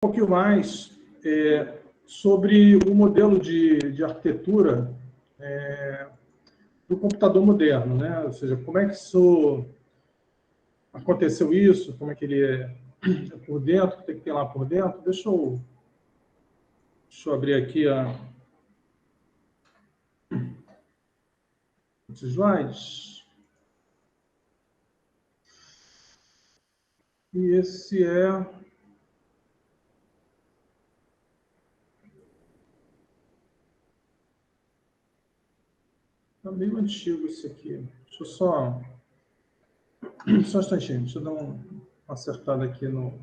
um pouquinho mais sobre o modelo de arquitetura do computador moderno, né? Ou seja, como é que aconteceu isso, como é que ele é por dentro, o que tem que ter lá por dentro. Deixa eu abrir aqui os slides. E esse tá meio antigo esse aqui. Deixa eu só um instantinho, deixa eu dar uma acertada aqui no...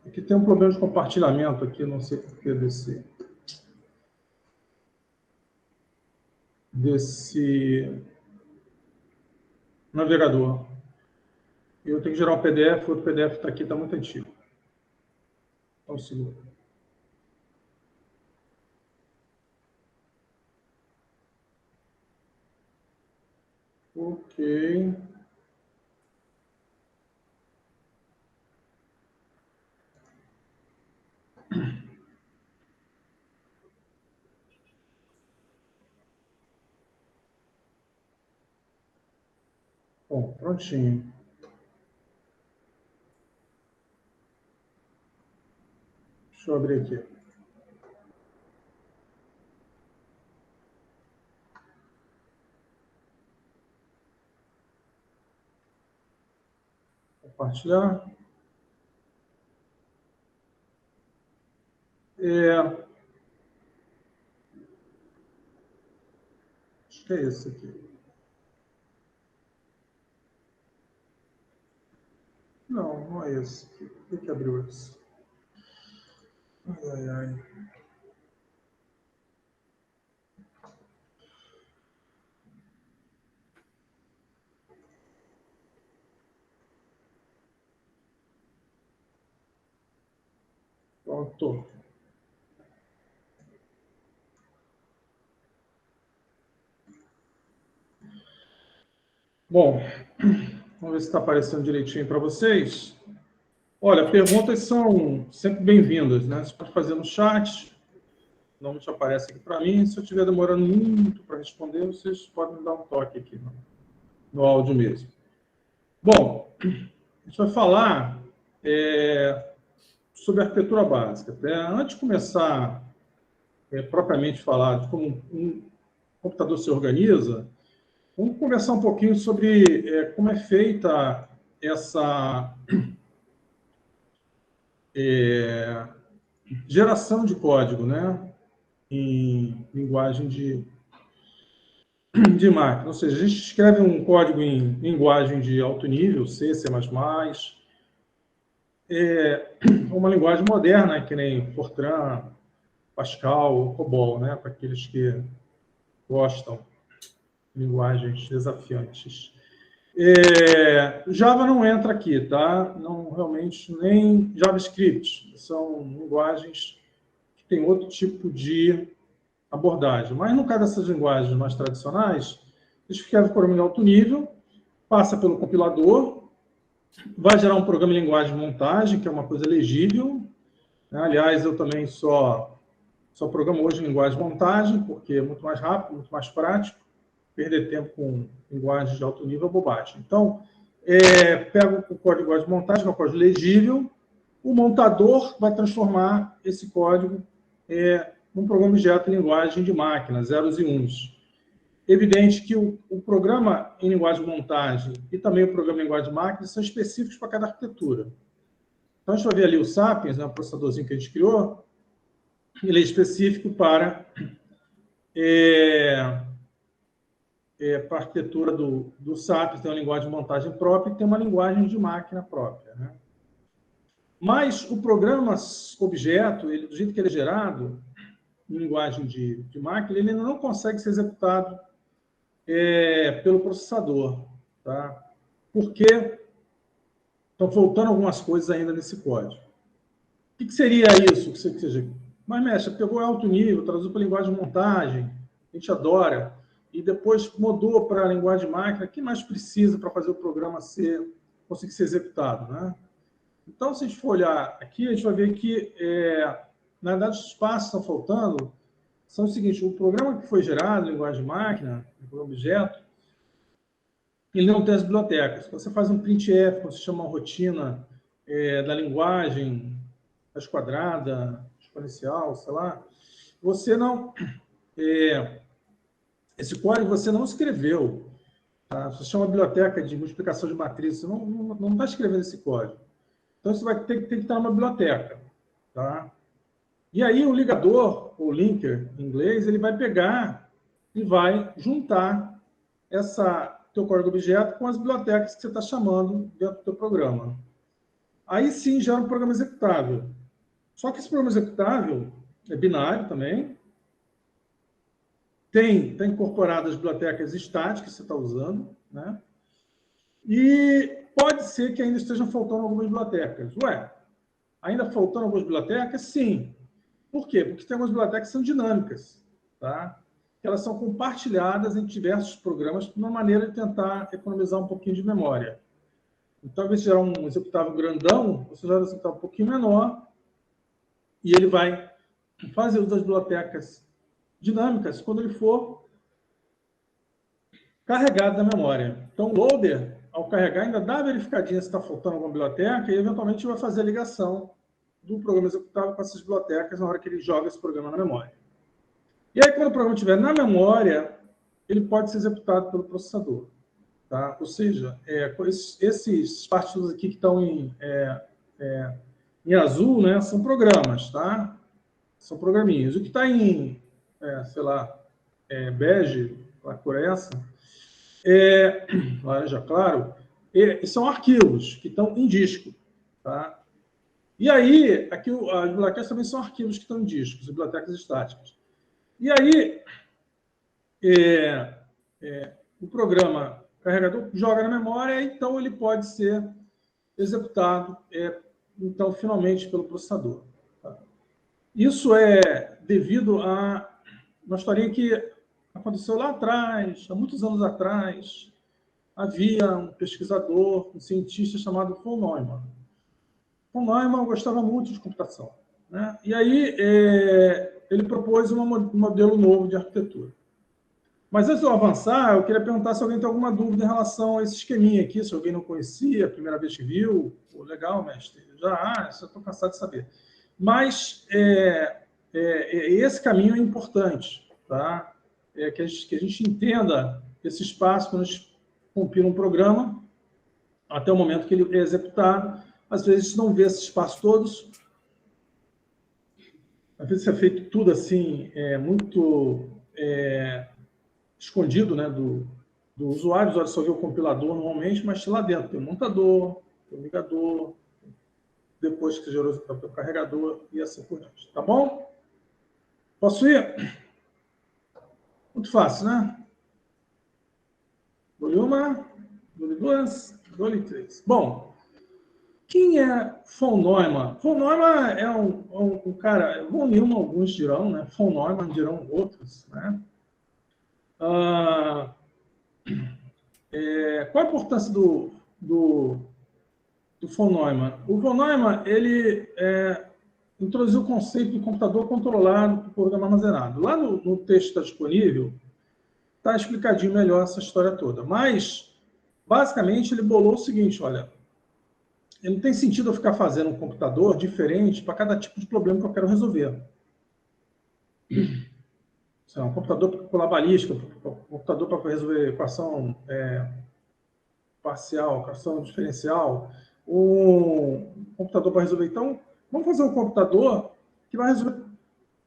Aqui tem um problema de compartilhamento aqui, não sei por que desse navegador. Eu tenho que gerar um PDF, o outro PDF está aqui, está muito antigo. Então, segura. Ok. Bom, prontinho. Deixa eu abrir aqui. Compartilhar. Acho que é esse aqui. Não, não é esse aqui. Por que abriu esse? Ai, ai, ai. Pronto. Bom, vamos ver se está aparecendo direitinho para vocês. Olha, perguntas são sempre bem-vindas, né? Você pode fazer no chat, não te aparece aqui para mim. Se eu estiver demorando muito para responder, vocês podem me dar um toque aqui no áudio mesmo. Bom, a gente vai falar sobre arquitetura básica. Antes de começar propriamente falar de como um computador se organiza, vamos conversar um pouquinho sobre como é feita essa geração de código, né, em linguagem de máquina. Ou seja, a gente escreve um código em linguagem de alto nível, C, C++, uma linguagem moderna, que nem Fortran, Pascal, COBOL, né, para aqueles que gostam de linguagens desafiantes. Java não entra aqui, tá? Não, realmente, nem JavaScript. São linguagens que têm outro tipo de abordagem. Mas, no caso dessas linguagens mais tradicionais, a gente escreve programa de alto nível, passa pelo compilador, vai gerar um programa em linguagem de montagem, que é uma coisa legível. Aliás, eu também só programo hoje em linguagem de montagem, porque é muito mais rápido, muito mais prático. Perder tempo com linguagem de alto nível é bobagem. Então, pego o código de montagem, que é um código legível, o montador vai transformar esse código num programa objeto em linguagem de máquina, zeros e uns. Evidente que o programa em linguagem de montagem e também o programa em linguagem de máquina são específicos para cada arquitetura. Então, a gente vai ver ali o Sapiens, né, o processadorzinho que a gente criou, ele é específico para para a arquitetura do Sapiens, tem uma linguagem de montagem própria e tem uma linguagem de máquina própria, né? Mas o programa objeto, do jeito que ele é gerado, em linguagem de máquina, ele ainda não consegue ser executado pelo processador, tá? Porque estão faltando algumas coisas ainda nesse código. O que seria isso? Mas, mestre, pegou alto nível, traduziu para linguagem de montagem, a gente adora. e depois mudou para a linguagem de máquina, o que mais precisa para fazer o programa conseguir ser executado, né? Então, se a gente for olhar aqui, a gente vai ver que, na verdade, os passos que estão faltando são o seguinte: o programa que foi gerado, linguagem de máquina, o objeto, ele não tem as bibliotecas. Quando você faz um printf, quando você chama uma rotina da linguagem, esquadrada, exponencial, sei lá, você não... esse código você não escreveu. Tá? Você chama uma biblioteca de multiplicação de matriz, você não está escrevendo esse código. Então, você vai ter que estar numa biblioteca. Tá? E aí, o ligador, ou linker, em inglês, ele vai pegar e vai juntar teu código objeto com as bibliotecas que você está chamando dentro do teu programa. Aí sim gera um programa executável. Só que esse programa executável é binário também. Está incorporado as bibliotecas estáticas que você está usando, né? E pode ser que ainda estejam faltando algumas bibliotecas. Ué, ainda faltando algumas bibliotecas? Sim. Por quê? Porque tem algumas bibliotecas que são dinâmicas, tá? Elas são compartilhadas em diversos programas de uma maneira de tentar economizar um pouquinho de memória. Então, ao invés de gerar um executável grandão, você gera um executável um pouquinho menor e ele vai fazer uso das bibliotecas dinâmicas quando ele for carregado da memória. Então, o loader, ao carregar, ainda dá a verificadinha se está faltando alguma biblioteca e, eventualmente, vai fazer a ligação do programa executável com essas bibliotecas na hora que ele joga esse programa na memória. E aí, quando o programa estiver na memória, ele pode ser executado pelo processador. Tá? Ou seja, esses partículas aqui que estão em azul, né, são programas, tá? São programinhos. O que está em, sei lá, bege, a cor é essa, laranja claro, são arquivos que estão em disco. Tá? E aí, aqui as bibliotecas também são arquivos que estão em discos, bibliotecas estáticas. E aí, o programa carregador joga na memória, então ele pode ser executado, então, finalmente, pelo processador. Tá? Isso é devido a uma historinha que aconteceu lá atrás, há muitos anos atrás. Havia um pesquisador, um cientista chamado von Neumann. Von Neumann gostava muito de computação, né? E aí ele propôs um modelo novo de arquitetura. Mas antes de eu avançar, eu queria perguntar se alguém tem alguma dúvida em relação a esse esqueminha aqui, se alguém não conhecia, a primeira vez que viu. Pô, legal, mestre. Já estou cansado de saber. Mas esse caminho é importante, tá? Que a gente entenda esse espaço quando a gente compila um programa, até o momento que ele é executado. Às vezes, a gente não vê esses espaços todos. Às vezes, é feito tudo assim, muito escondido, né, do usuário. O usuário só vê o compilador normalmente, mas lá dentro tem o montador, tem o ligador, depois que gerou o carregador e assim por diante. Tá bom? Posso ir? Muito fácil, né? Dou-lhe uma, dou-lhe duas, dou-lhe três. Bom, quem é von Neumann? Von Neumann é um cara, von Neumann alguns dirão, né? Von Neumann dirão outros, né? Qual a importância do von Neumann? O von Neumann, ele introduziu o conceito de computador controlado por programa armazenado. Lá no texto que está disponível, está explicadinho melhor essa história toda. Mas, basicamente, ele bolou o seguinte, olha, não tem sentido eu ficar fazendo um computador diferente para cada tipo de problema que eu quero resolver. Um computador para calcular balística, um computador para resolver equação parcial, equação diferencial, um computador para resolver. Então, vamos fazer um computador que vai resolver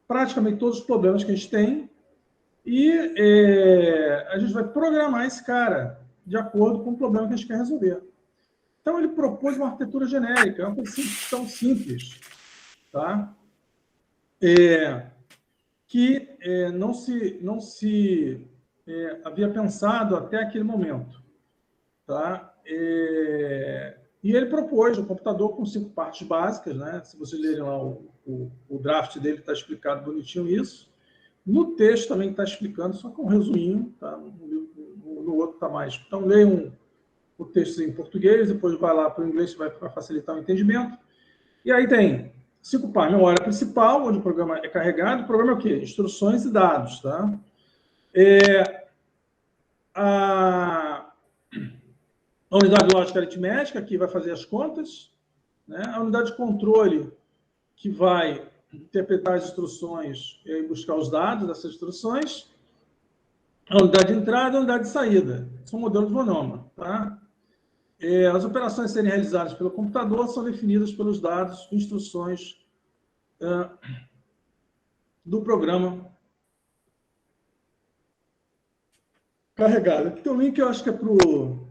praticamente todos os problemas que a gente tem e a gente vai programar esse cara de acordo com o problema que a gente quer resolver. Então, ele propôs uma arquitetura genérica, é uma coisa tão simples, tá? Que não se havia pensado até aquele momento. Tá? E ele propôs um computador com 5 partes básicas, né? Se vocês lerem lá o draft dele, está explicado bonitinho isso. No texto também está explicando, só com um resuminho, tá? No outro está mais. Então, leiam o texto em português, depois vai lá para o inglês, vai para facilitar o entendimento. E aí tem 5 partes. Memória principal, onde o programa é carregado. O programa é o quê? Instruções e dados, tá? A unidade lógica aritmética, que vai fazer as contas, né? A unidade de controle, que vai interpretar as instruções e buscar os dados dessas instruções. A unidade de entrada e a unidade de saída. São modelos de von Neumann, tá? As operações a serem realizadas pelo computador são definidas pelos dados e instruções do programa carregado. Aqui tem um link, eu acho que é para o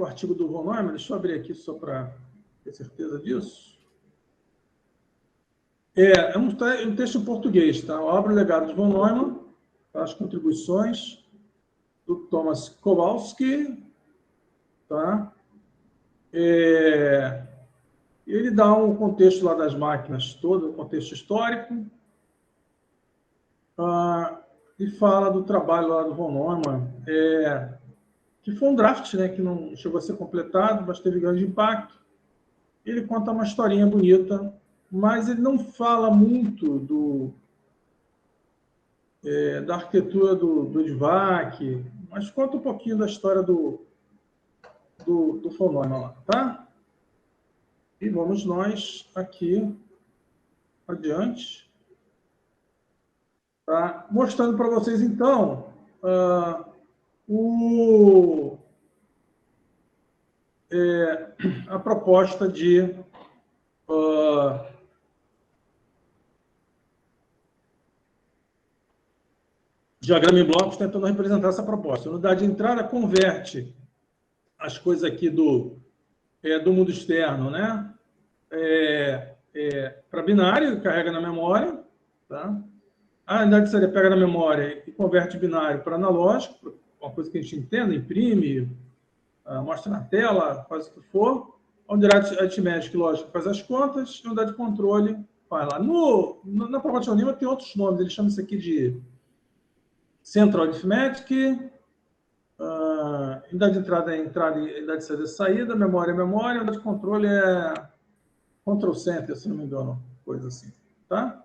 artigo do von Neumann. Deixa eu abrir aqui só para ter certeza disso. É um texto em português, tá? A obra Legado de von Neumann, as contribuições do Thomas Kowalski, tá? Ele dá um contexto lá das máquinas, todo o contexto histórico, e fala do trabalho lá do von Neumann, que foi um draft, né, que não chegou a ser completado, mas teve grande impacto. Ele conta uma historinha bonita, mas ele não fala muito da arquitetura do DVAC, mas conta um pouquinho da história do von Neumann lá, tá? E vamos nós aqui adiante, tá? Mostrando para vocês, então, a proposta de diagrama em blocos, tentando representar essa proposta. A unidade de entrada converte as coisas aqui do mundo externo, né? Para binário, carrega na memória, tá? A unidade de saída pega na memória e converte binário para analógico, uma coisa que a gente entenda, imprime, mostra na tela, faz o que for. A unidade aritmética e lógica faz as contas, e a unidade de controle vai lá. Na proposta de Neumann tem outros nomes, eles chamam isso aqui de Central Arithmetic, unidade de entrada é entrada e unidade de saída é saída, memória é memória, unidade de controle é Control Center, se não me engano, coisa assim, tá?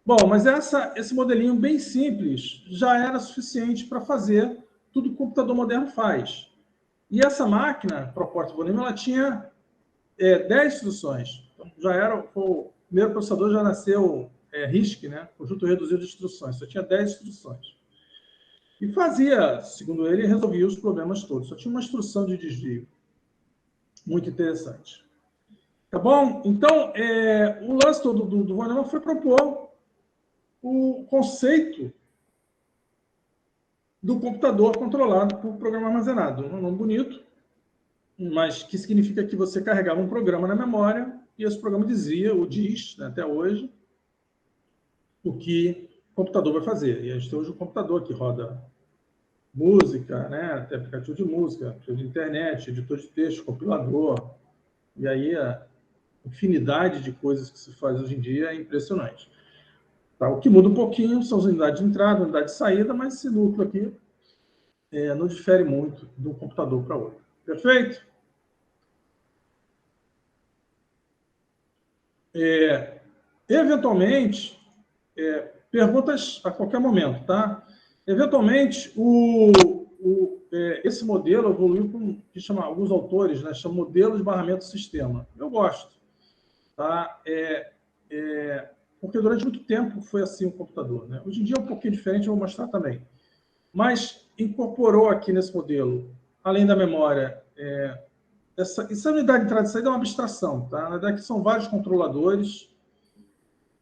Bom, mas esse modelinho bem simples já era suficiente para fazer tudo que o computador moderno faz. E essa máquina, proposta por Neumann, ela tinha 10 instruções. Então, o primeiro processador já nasceu RISC, né? Conjunto reduzido de instruções, só tinha 10 instruções. E fazia, segundo ele, resolvia os problemas todos. Só tinha uma instrução de desvio. Muito interessante. Tá bom? Então, o lance todo do von Neumann foi propor o conceito do computador controlado por programa armazenado. Um nome bonito, mas que significa que você carregava um programa na memória e esse programa dizia, ou diz, né, até hoje, o que o computador vai fazer. E a gente tem hoje um computador que roda música, né, tem aplicativo de música, aplicativo de internet, editor de texto, compilador, e aí a infinidade de coisas que se faz hoje em dia é impressionante. Tá? O que muda um pouquinho são as unidades de entrada, unidade de saída, mas esse núcleo aqui não difere muito de um computador para outro. Perfeito? Eventualmente, perguntas a qualquer momento, tá? Eventualmente, esse modelo evoluiu com o que chama, alguns autores, né, chamam modelo de barramento do sistema. Eu gosto, tá? Porque durante muito tempo foi assim o computador, né? Hoje em dia é um pouquinho diferente, eu vou mostrar também. Mas incorporou aqui nesse modelo, além da memória, essa unidade de entrada e saída é uma abstração, tá? Na verdade, são vários controladores.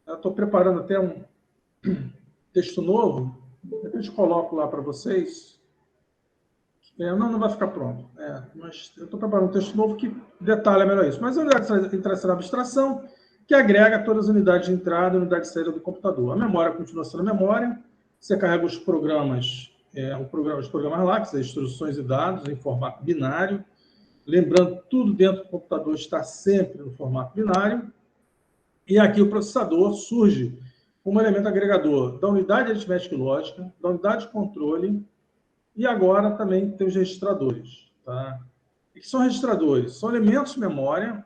Eu estou preparando até um texto novo, depois eu coloco lá para vocês. Não vai ficar pronto, mas eu estou preparando um texto novo que detalha melhor isso. Mas a unidade de entrada é uma abstração que agrega todas as unidades de entrada e unidade de saída do computador. A memória continua sendo memória, você carrega os programas, os programas lá, que são instruções e dados em formato binário. Lembrando, tudo dentro do computador está sempre no formato binário. E aqui o processador surge como elemento agregador da unidade aritmética e lógica, da unidade de controle, e agora também tem os registradores. Tá? O que são registradores? São elementos de memória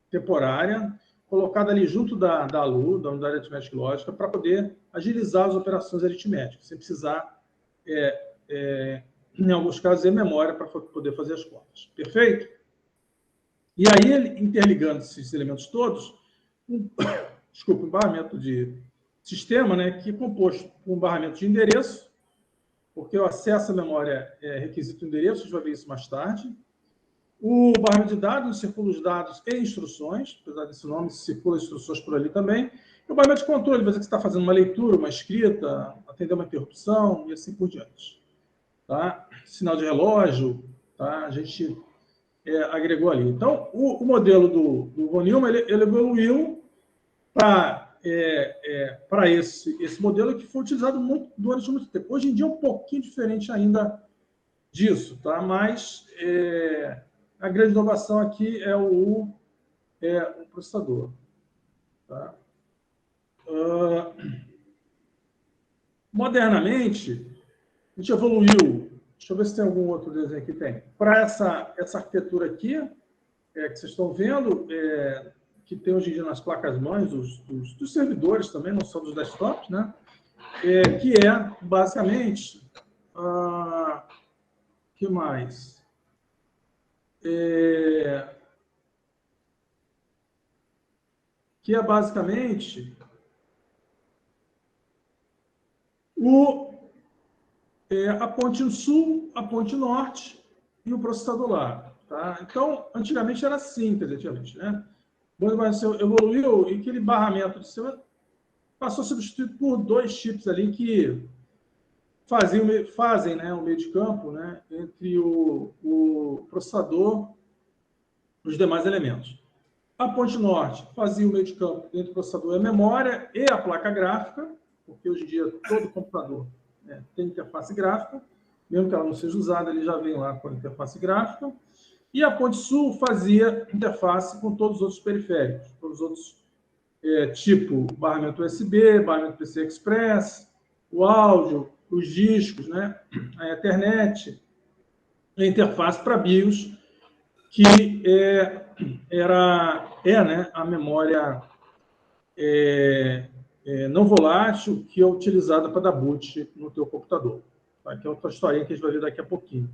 temporária, colocada ali junto da ALU, da unidade aritmética e lógica, para poder agilizar as operações aritméticas, sem precisar, em alguns casos, memória para poder fazer as contas. Perfeito? E aí, interligando esses elementos todos, um barramento de sistema, né, que é composto por um barramento de endereço, porque o acesso à memória é requisito de endereço, a gente vai ver isso mais tarde. O barramento de dados, circula os dados e instruções, apesar desse nome, circula instruções por ali também. E o barramento de controle, vai dizer que você está fazendo uma leitura, uma escrita, atender uma interrupção e assim por diante. Tá? Sinal de relógio, tá? A gente agregou ali. Então, o modelo do von Neumann, ele evoluiu para esse modelo que foi utilizado durante muito tempo. Hoje em dia é um pouquinho diferente ainda disso, tá? Mas a grande inovação aqui é o processador. Tá? Modernamente, a gente evoluiu. Deixa eu ver se tem algum outro desenho aqui. Tem. Para essa arquitetura aqui, que vocês estão vendo, que tem hoje em dia nas placas-mães, dos servidores também, não só dos desktops, né? Que é, basicamente, que mais? Que é, basicamente, a ponte sul, a ponte norte e o processador lá. Tá? Então, antigamente era assim, quer dizer, né? Evoluiu e aquele barramento de cima passou a ser substituído por dois chips ali que fazem, né, o meio de campo, né, entre o processador e os demais elementos. A ponte norte fazia o meio de campo entre o processador e a memória e a placa gráfica, porque hoje em dia todo computador, né, tem interface gráfica, mesmo que ela não seja usada, ele já vem lá com a interface gráfica. E a ponte sul fazia interface com todos os outros periféricos, todos os outros, tipo barramento USB, barramento PCI Express, o áudio, os discos, né, a Ethernet, a interface para BIOS, que né, a memória não volátil que é utilizada para dar boot no teu computador. Tá? Que é outra historinha que a gente vai ver daqui a pouquinho.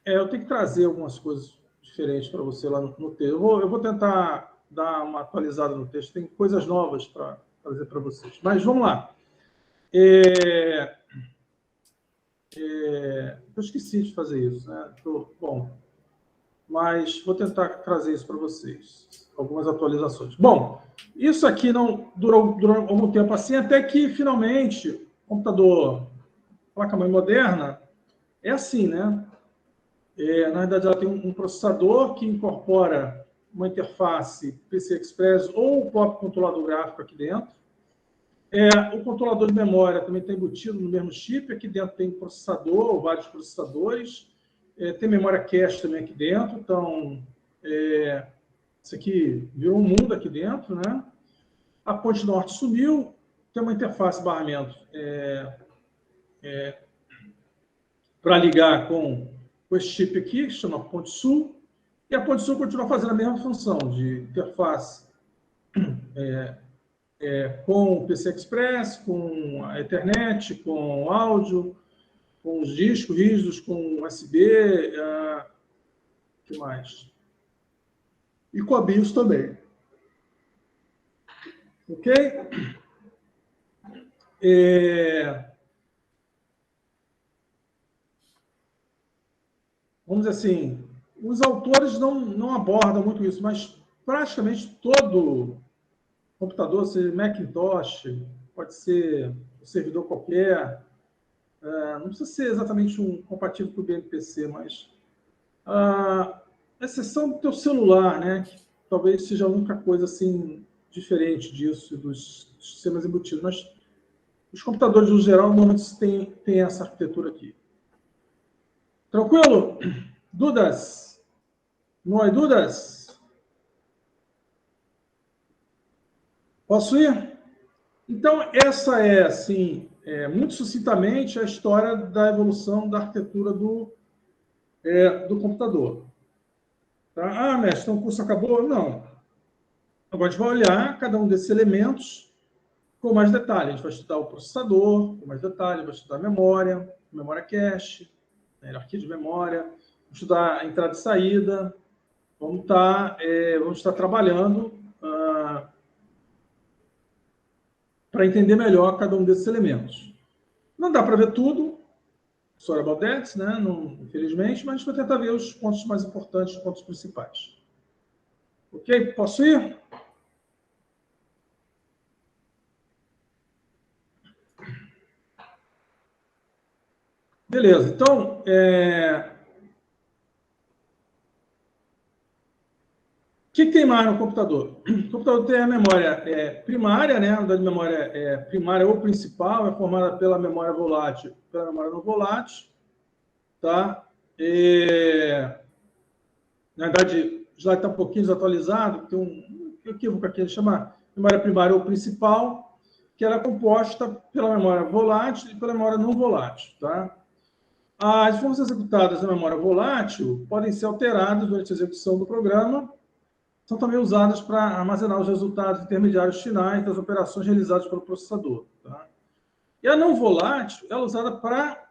Eu tenho que trazer algumas coisas diferentes para você lá no texto. Eu vou tentar dar uma atualizada no texto. Tem coisas novas para trazer para vocês. Mas vamos lá. Eu esqueci de fazer isso, né? Bom, mas vou tentar trazer isso para vocês. Algumas atualizações. Bom, isso aqui não durou algum tempo assim, até que finalmente o computador, placa-mãe moderna, é assim, né? Na verdade, ela tem um processador que incorpora uma interface PCI Express ou o próprio controlador gráfico aqui dentro. O controlador de memória também está embutido no mesmo chip. Aqui dentro tem processador, ou vários processadores. Tem memória cache também aqui dentro. Então, isso aqui virou um mundo aqui dentro, né? A ponte norte sumiu. Tem uma interface barramento para ligar com esse chip aqui, que se chama ponte sul. E a ponte sul continua fazendo a mesma função de interface com o PCI Express, com a Ethernet, com o áudio, com os discos rígidos, com USB, o que mais? E com a BIOS também. Ok? Vamos dizer assim, os autores não abordam muito isso, mas praticamente todo computador, seja Macintosh, pode ser um servidor qualquer, não precisa ser exatamente um compatível com o BMPC, mas a exceção do teu celular, né, que talvez seja a única coisa assim diferente disso, dos sistemas embutidos, mas os computadores, no geral, normalmente têm essa arquitetura aqui. Tranquilo? Dudas? Não há dúvidas? Posso ir? Então, essa é, assim, muito sucintamente, a história da evolução da arquitetura do computador. Tá? Ah, mestre, então o curso acabou? Não. Agora a gente vai olhar cada um desses elementos com mais detalhe. A gente vai estudar o processador com mais detalhe, vai estudar a memória cache, hierarquia de memória, vamos estudar a entrada e saída, vamos estar trabalhando para entender melhor cada um desses elementos. Não dá para ver tudo, sorry about that, né? Não, infelizmente, mas a gente vai tentar ver os pontos mais importantes, os pontos principais. Ok? Posso ir? Beleza. Então, o que tem mais no computador? O computador tem a memória primária, né? A unidade de memória primária ou principal, é formada pela memória volátil e pela memória não volátil. Tá? Na verdade, o slide está um pouquinho desatualizado, tem um equívoco aqui, ele chama memória primária ou principal, que ela é composta pela memória volátil e pela memória não volátil. Tá? As informações executadas na memória volátil podem ser alteradas durante a execução do programa, são também usadas para armazenar os resultados intermediários finais das operações realizadas pelo processador. Tá? E a não volátil é usada para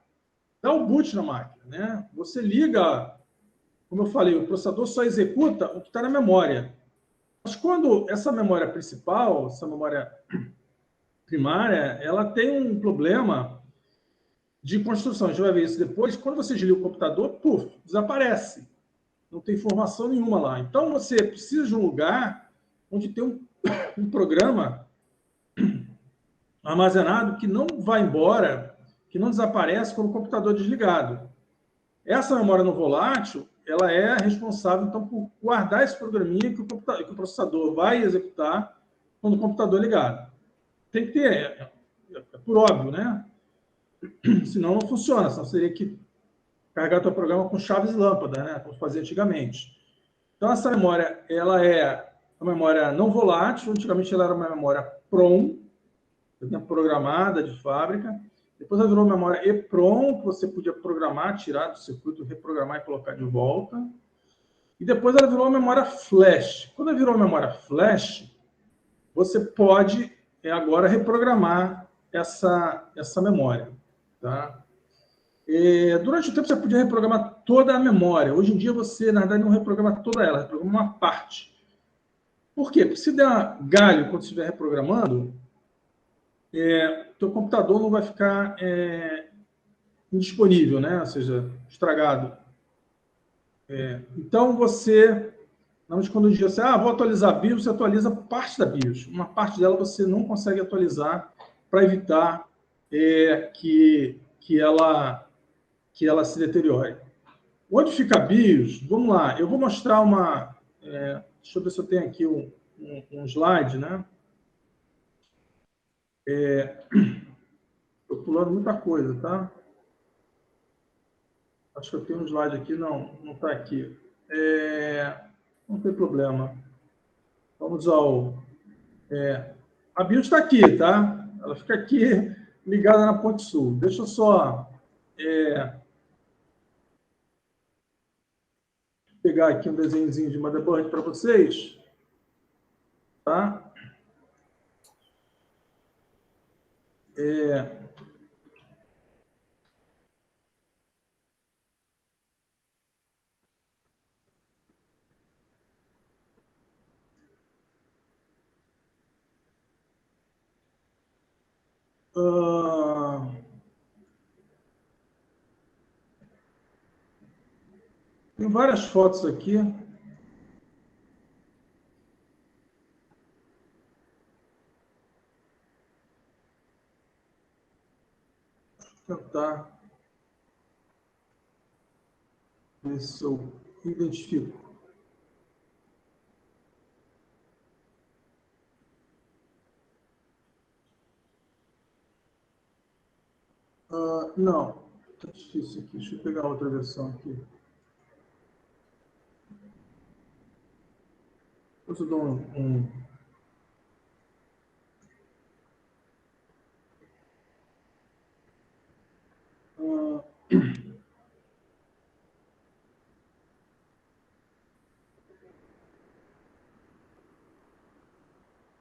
dar o boot na máquina. Né? Você liga, como eu falei, o processador só executa o que está na memória. Mas quando essa memória principal, essa memória primária, ela tem um problema de construção. A gente vai ver isso depois. Quando você desliga o computador, puf, desaparece. Não tem informação nenhuma lá. Então, você precisa de um lugar onde tem um programa armazenado que não vai embora, que não desaparece quando o computador é desligado. Essa memória no volátil, ela é responsável, então, por guardar esse programinha que o processador vai executar quando o computador é ligado. Tem que ter, por óbvio, né? Senão não funciona, senão seria que carregar o teu programa com chaves e lâmpada, né? Como fazia antigamente. Então, essa memória, ela é uma memória não volátil. Antigamente, ela era uma memória PROM, programada de fábrica. Depois, ela virou uma memória EPROM, que você podia programar, tirar do circuito, reprogramar e colocar de volta. E depois, ela virou uma memória flash. Quando ela virou uma memória flash, você pode agora reprogramar essa memória. Tá? Durante o tempo, você podia reprogramar toda a memória. Hoje em dia, você, na verdade, não reprograma toda ela, reprograma uma parte. Por quê? Porque se der galho quando você estiver reprogramando, teu computador não vai ficar indisponível, né? Ou seja, estragado. Então, você, quando um dia você vou atualizar a BIOS, você atualiza parte da BIOS. Uma parte dela você não consegue atualizar para evitar que ela se deteriore. Onde fica a BIOS? Vamos lá, eu vou mostrar uma... deixa eu ver se eu tenho aqui um slide, né? Estou pulando muita coisa, tá? Acho que eu tenho um slide aqui, não está aqui. Não tem problema. Vamos ao... a BIOS está aqui, tá? Ela fica aqui ligada na Ponte Sul. Deixa eu só pegar aqui um desenhozinho de motherboard para vocês. Tá? Tem várias fotos aqui. Vou tentar ver se eu identifico. Não, está difícil aqui. Deixa eu pegar outra versão aqui. Depois eu dou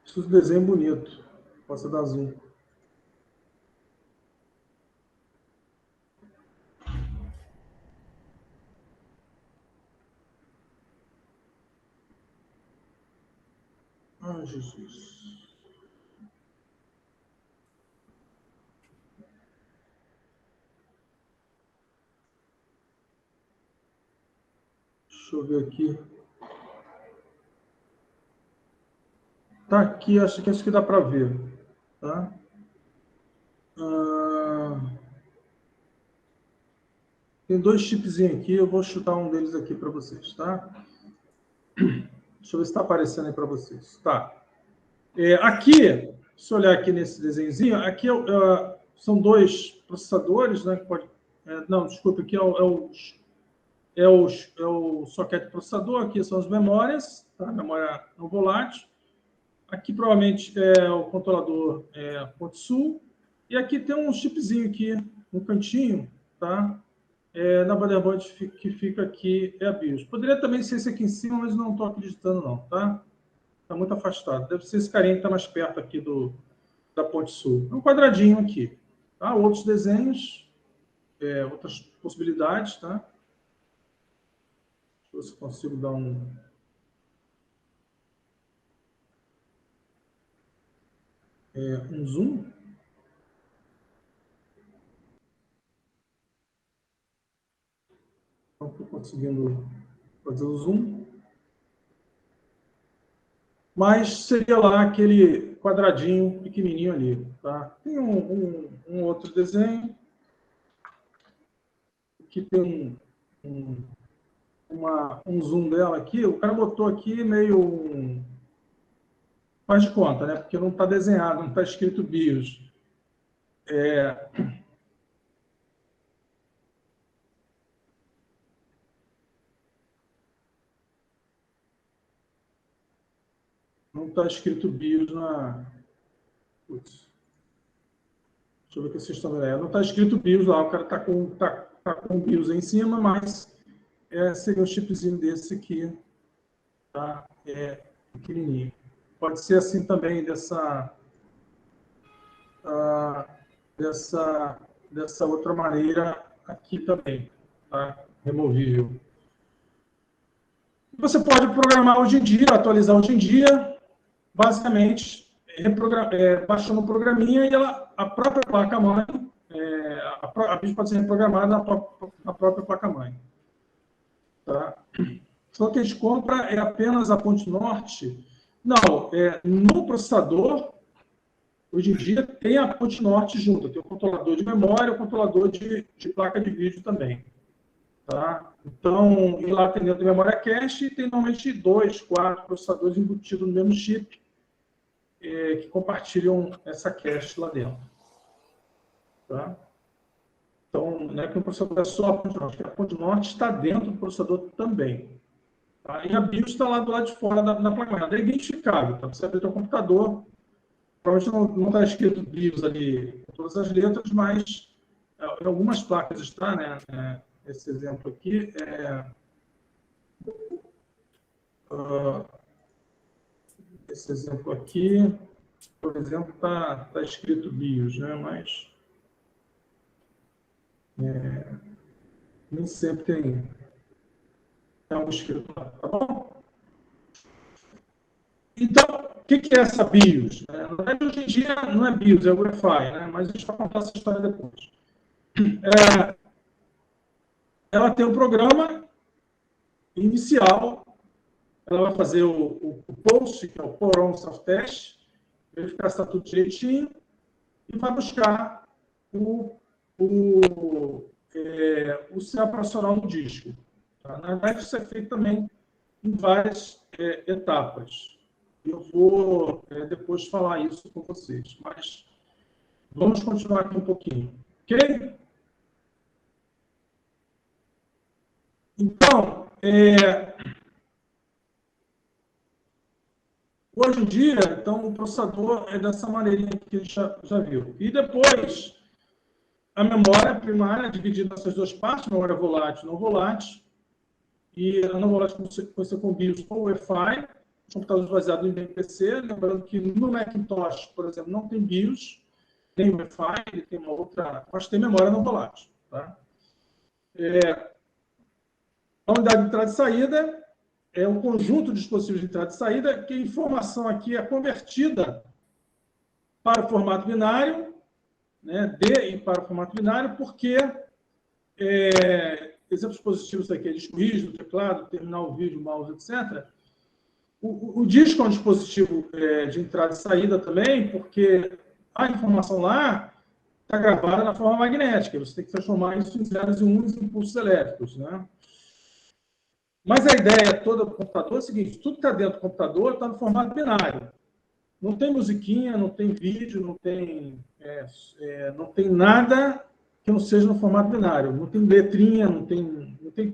Preciso de desenho bonito. Posso dar zoom. Ai, Jesus. Deixa eu ver aqui. Tá aqui, acho que dá para ver. Tá? Tem dois chipzinhos aqui, eu vou chutar um deles aqui para vocês, tá? Deixa eu ver se está aparecendo aí para vocês. Tá. Aqui, se olhar aqui nesse desenhozinho, aqui são dois processadores, né? Não, desculpa, aqui é o socket processador, aqui são as memórias, tá? Memória não volátil. Aqui provavelmente é o controlador ponte sul. E aqui tem um chipzinho aqui no cantinho, tá? Na motherboard que fica aqui é a BIOS. Poderia também ser esse aqui em cima, mas não estou acreditando não, tá? Está muito afastado. Deve ser esse carinha que está mais perto aqui da ponte sul. É um quadradinho aqui. Tá? Outros desenhos, outras possibilidades, tá? Deixa eu ver se consigo dar um zoom. Não estou conseguindo fazer o zoom. Mas seria lá aquele quadradinho pequenininho ali. Tá? Tem um outro desenho que tem um zoom dela aqui. O cara botou aqui meio faz de conta, né? Porque não está desenhado, não está escrito BIOS. Não está escrito BIOS na... Putz. Deixa eu ver o que vocês estão vendo. Não está escrito BIOS lá, o cara está com o BIOS aí em cima, mas seria um chipzinho desse aqui, tá? Pequenininho. Pode ser assim também, dessa outra maneira aqui também, tá? Removível. Você pode programar hoje em dia, atualizar hoje em dia, basicamente baixando um programinha e a própria placa-mãe, a BIOS pode ser reprogramada na própria placa-mãe. Tá? Só que a gente compra apenas a ponte norte. Não, no processador, hoje em dia tem a ponte norte junto, tem o controlador de memória e o controlador de placa de vídeo também. Tá? Então, e lá tem dentro de memória cache e tem normalmente 2, 4 processadores embutidos no mesmo chip que compartilham essa cache lá dentro. Tá? Então, não é que o processador é só a ponte norte, a ponte norte está dentro do processador também. Tá? E a BIOS está lá do lado de fora da placa. É identificável. Tá? Você abre o computador, provavelmente não está escrito BIOS ali, todas as letras, mas em algumas placas está, né? Esse exemplo aqui esse exemplo aqui, por exemplo, está escrito BIOS, né? Mas nem sempre tem algo escrito lá, tá bom? Então, o que é essa BIOS? Na verdade, hoje em dia não é BIOS, é Wi-Fi, né? Mas a gente vai contar essa história depois. Ela tem um programa inicial, ela vai fazer o POST, que é o Power Self-Test, verificar se está tudo direitinho, e vai buscar o sistema operacional no disco. Tá? Na verdade, isso é feito também em várias etapas. Eu vou depois falar isso com vocês, mas vamos continuar aqui um pouquinho. Ok? Então, hoje em dia, então, o processador é dessa maneirinha que a gente já viu. E depois, a memória primária é dividida nessas duas partes, memória volátil e não volátil. E a não volátil você com BIOS ou Wi-Fi, computadores baseados em MPC. Lembrando que no Macintosh, por exemplo, não tem BIOS, tem Wi-Fi, ele tem uma outra... Mas tem memória não volátil. Tá? A unidade de entrada e saída é um conjunto de dispositivos de entrada e saída, que a informação aqui é convertida para o formato binário, né, de e para o formato binário, porque exemplos positivos aqui é disco rígido, teclado, terminal, vídeo, mouse, etc. O disco é um dispositivo de entrada e saída também, porque a informação lá está gravada na forma magnética, você tem que transformar isso em zeros e uns em impulsos elétricos, né? Mas a ideia toda do computador é o seguinte: tudo que está dentro do computador está no formato binário. Não tem musiquinha, não tem vídeo, não tem nada que não seja no formato binário. Não tem letrinha,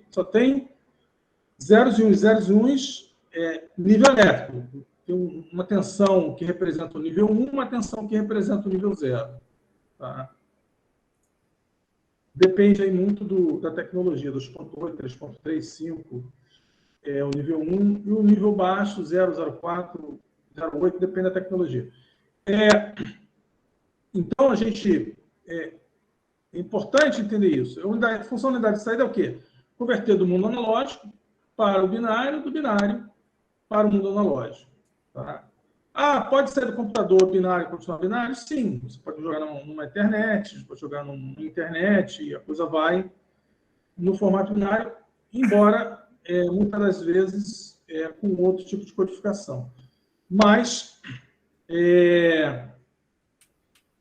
só tem zeros e uns, nível elétrico. Tem uma tensão que representa o nível 1, uma tensão que representa o nível 0. Tá? Depende aí muito da tecnologia, 2.8, 3.3, 5, o nível 1, e o nível baixo, 0, 0.4, 0.8, depende da tecnologia. Então, é importante entender isso. A função da unidade de saída é o quê? Converter do mundo analógico para o binário, do binário para o mundo analógico. Tá? Pode ser do computador binário e continuar binário? Sim. Você pode jogar numa internet, pode jogar numa internet, e a coisa vai no formato binário, embora muitas das vezes com outro tipo de codificação. Mas,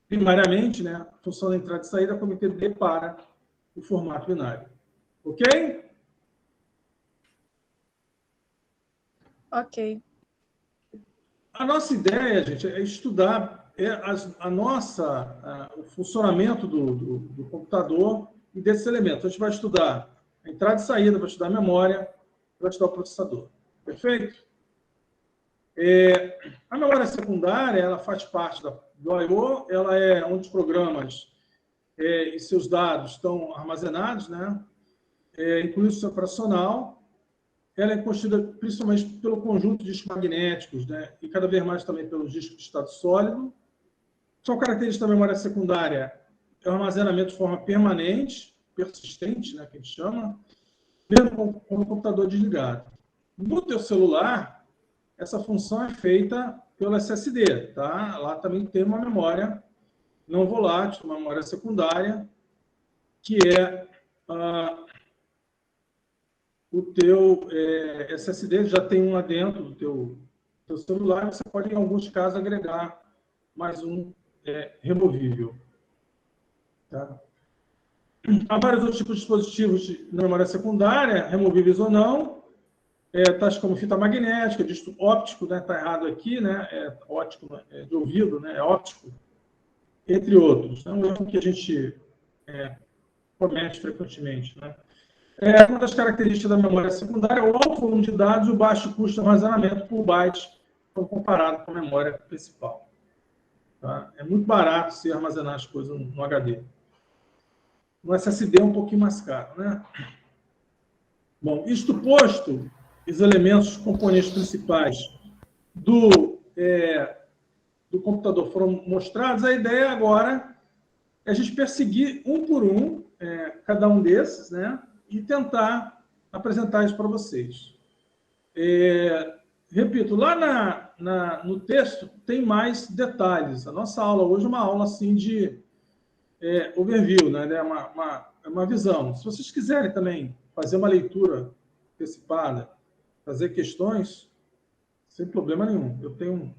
primariamente, né, a função da entrada e saída é converter D para o formato binário. Ok? Ok. A nossa ideia, gente, é estudar o funcionamento do computador e desses elementos. A gente vai estudar a entrada e saída, vai estudar a memória, vai estudar o processador. Perfeito? A memória secundária, ela faz parte do I/O, ela é onde os programas e seus dados estão armazenados, né? Incluindo o sistema operacional. Ela é constituída principalmente pelo conjunto de discos magnéticos, né? E cada vez mais também pelos discos de estado sólido. São características da memória secundária: é o armazenamento de forma permanente, persistente, né, que a gente chama, mesmo com o computador desligado. No teu celular, essa função é feita pelo SSD, tá? Lá também tem uma memória não volátil, uma memória secundária, que é o teu SSD, já tem um lá dentro do teu celular, você pode, em alguns casos, agregar mais um removível. Tá? Há vários outros tipos de dispositivos na memória secundária, removíveis ou não, tais como fita magnética, disco óptico, né? Está errado aqui, né? Óptico, de ouvido, né? É óptico, entre outros. É um erro que a gente comete frequentemente, né? Uma das características da memória secundária é o alto volume de dados e o baixo custo de armazenamento por byte, quando comparado com a memória principal. Tá? É muito barato se armazenar as coisas no HD. No SSD é um pouquinho mais caro, né? Bom, isto posto, os elementos, os componentes principais do computador foram mostrados, a ideia agora é a gente perseguir um por um cada um desses, né? E tentar apresentar isso para vocês. Repito, lá no texto tem mais detalhes. A nossa aula hoje é uma aula assim de overview, né? É uma visão. Se vocês quiserem também fazer uma leitura antecipada, fazer questões, sem problema nenhum. Eu tenho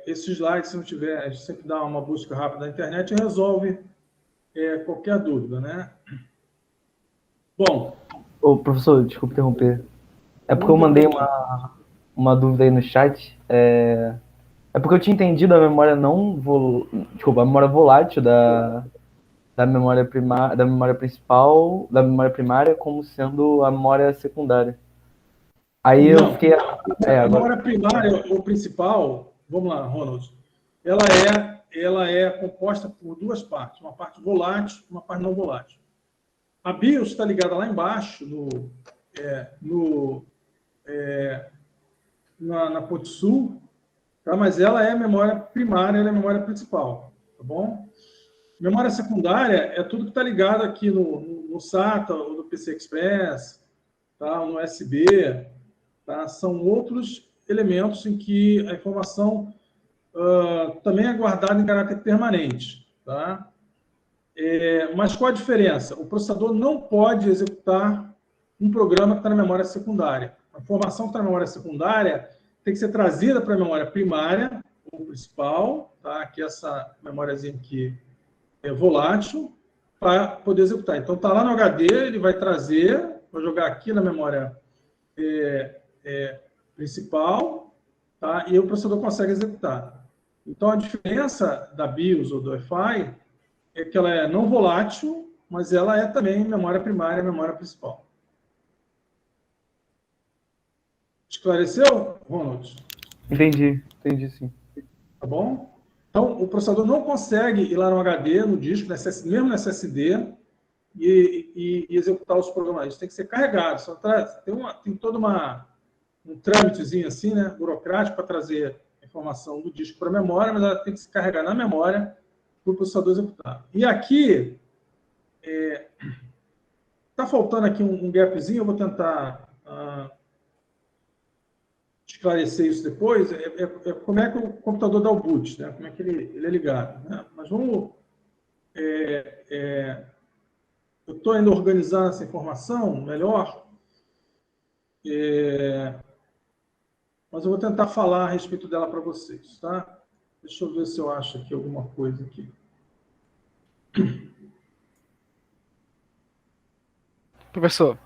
esses slides, se não tiver, a gente sempre dá uma busca rápida na internet e resolve qualquer dúvida, né? Bom. Ô, professor, desculpa interromper. É porque eu mandei uma dúvida aí no chat. É porque eu tinha entendido a memória a memória volátil da memória principal, da memória primária, como sendo a memória secundária. Aí não, eu fiquei. A memória primária ou principal, vamos lá, Ronald, ela é ela é composta por duas partes, uma parte volátil e uma parte não volátil. A BIOS está ligada lá embaixo, na ponte sul, tá? Mas ela é a memória primária, ela é a memória principal, tá bom? Memória secundária é tudo que está ligado aqui no SATA, ou no PC Express, tá? No USB, tá? São outros elementos em que a informação também é guardada em caráter permanente, tá? Mas qual a diferença? O processador não pode executar um programa que está na memória secundária. A informação que está na memória secundária tem que ser trazida para a memória primária, ou principal, tá? Que é essa memóriazinha aqui é volátil, para poder executar. Então, está lá no HD, ele vai trazer, vou jogar aqui na memória principal, tá? E o processador consegue executar. Então, a diferença da BIOS ou do Wi-Fi é que ela é não volátil, mas ela é também memória primária, memória principal. Esclareceu, Ronald? Entendi sim. Tá bom? Então, o processador não consegue ir lá no HD, no disco, mesmo no SSD, e executar os programas. Isso tem que ser carregado. Tem todo um trâmitezinho assim, né, burocrático, para trazer a informação do disco para a memória, mas ela tem que se carregar na memória para o processador executar. E aqui, está faltando aqui um gapzinho, eu vou tentar esclarecer isso depois, como é que o computador dá o boot, né? Como é que ele é ligado. Né? Mas vamos... eu estou ainda organizando essa informação melhor, mas eu vou tentar falar a respeito dela para vocês, tá? Deixa eu ver se eu acho aqui alguma coisa aqui. Professor,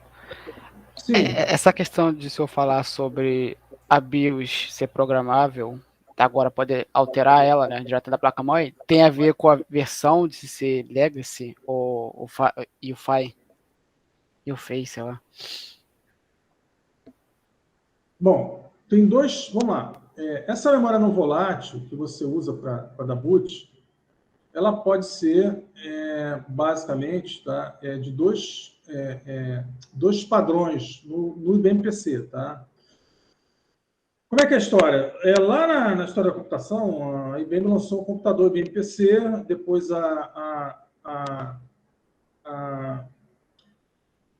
Sim. essa questão de o senhor falar sobre a BIOS ser programável, agora pode alterar ela, né, direto da placa-mãe, tem a ver com a versão de ser Legacy ou UFI, sei lá. Bom, tem dois... Vamos lá. Essa memória não volátil que você usa para dar boot, ela pode ser, basicamente, tá, de dois padrões no IBM-PC. Tá? Como é que é a história? Lá na história da computação, a IBM lançou o computador IBM-PC, depois a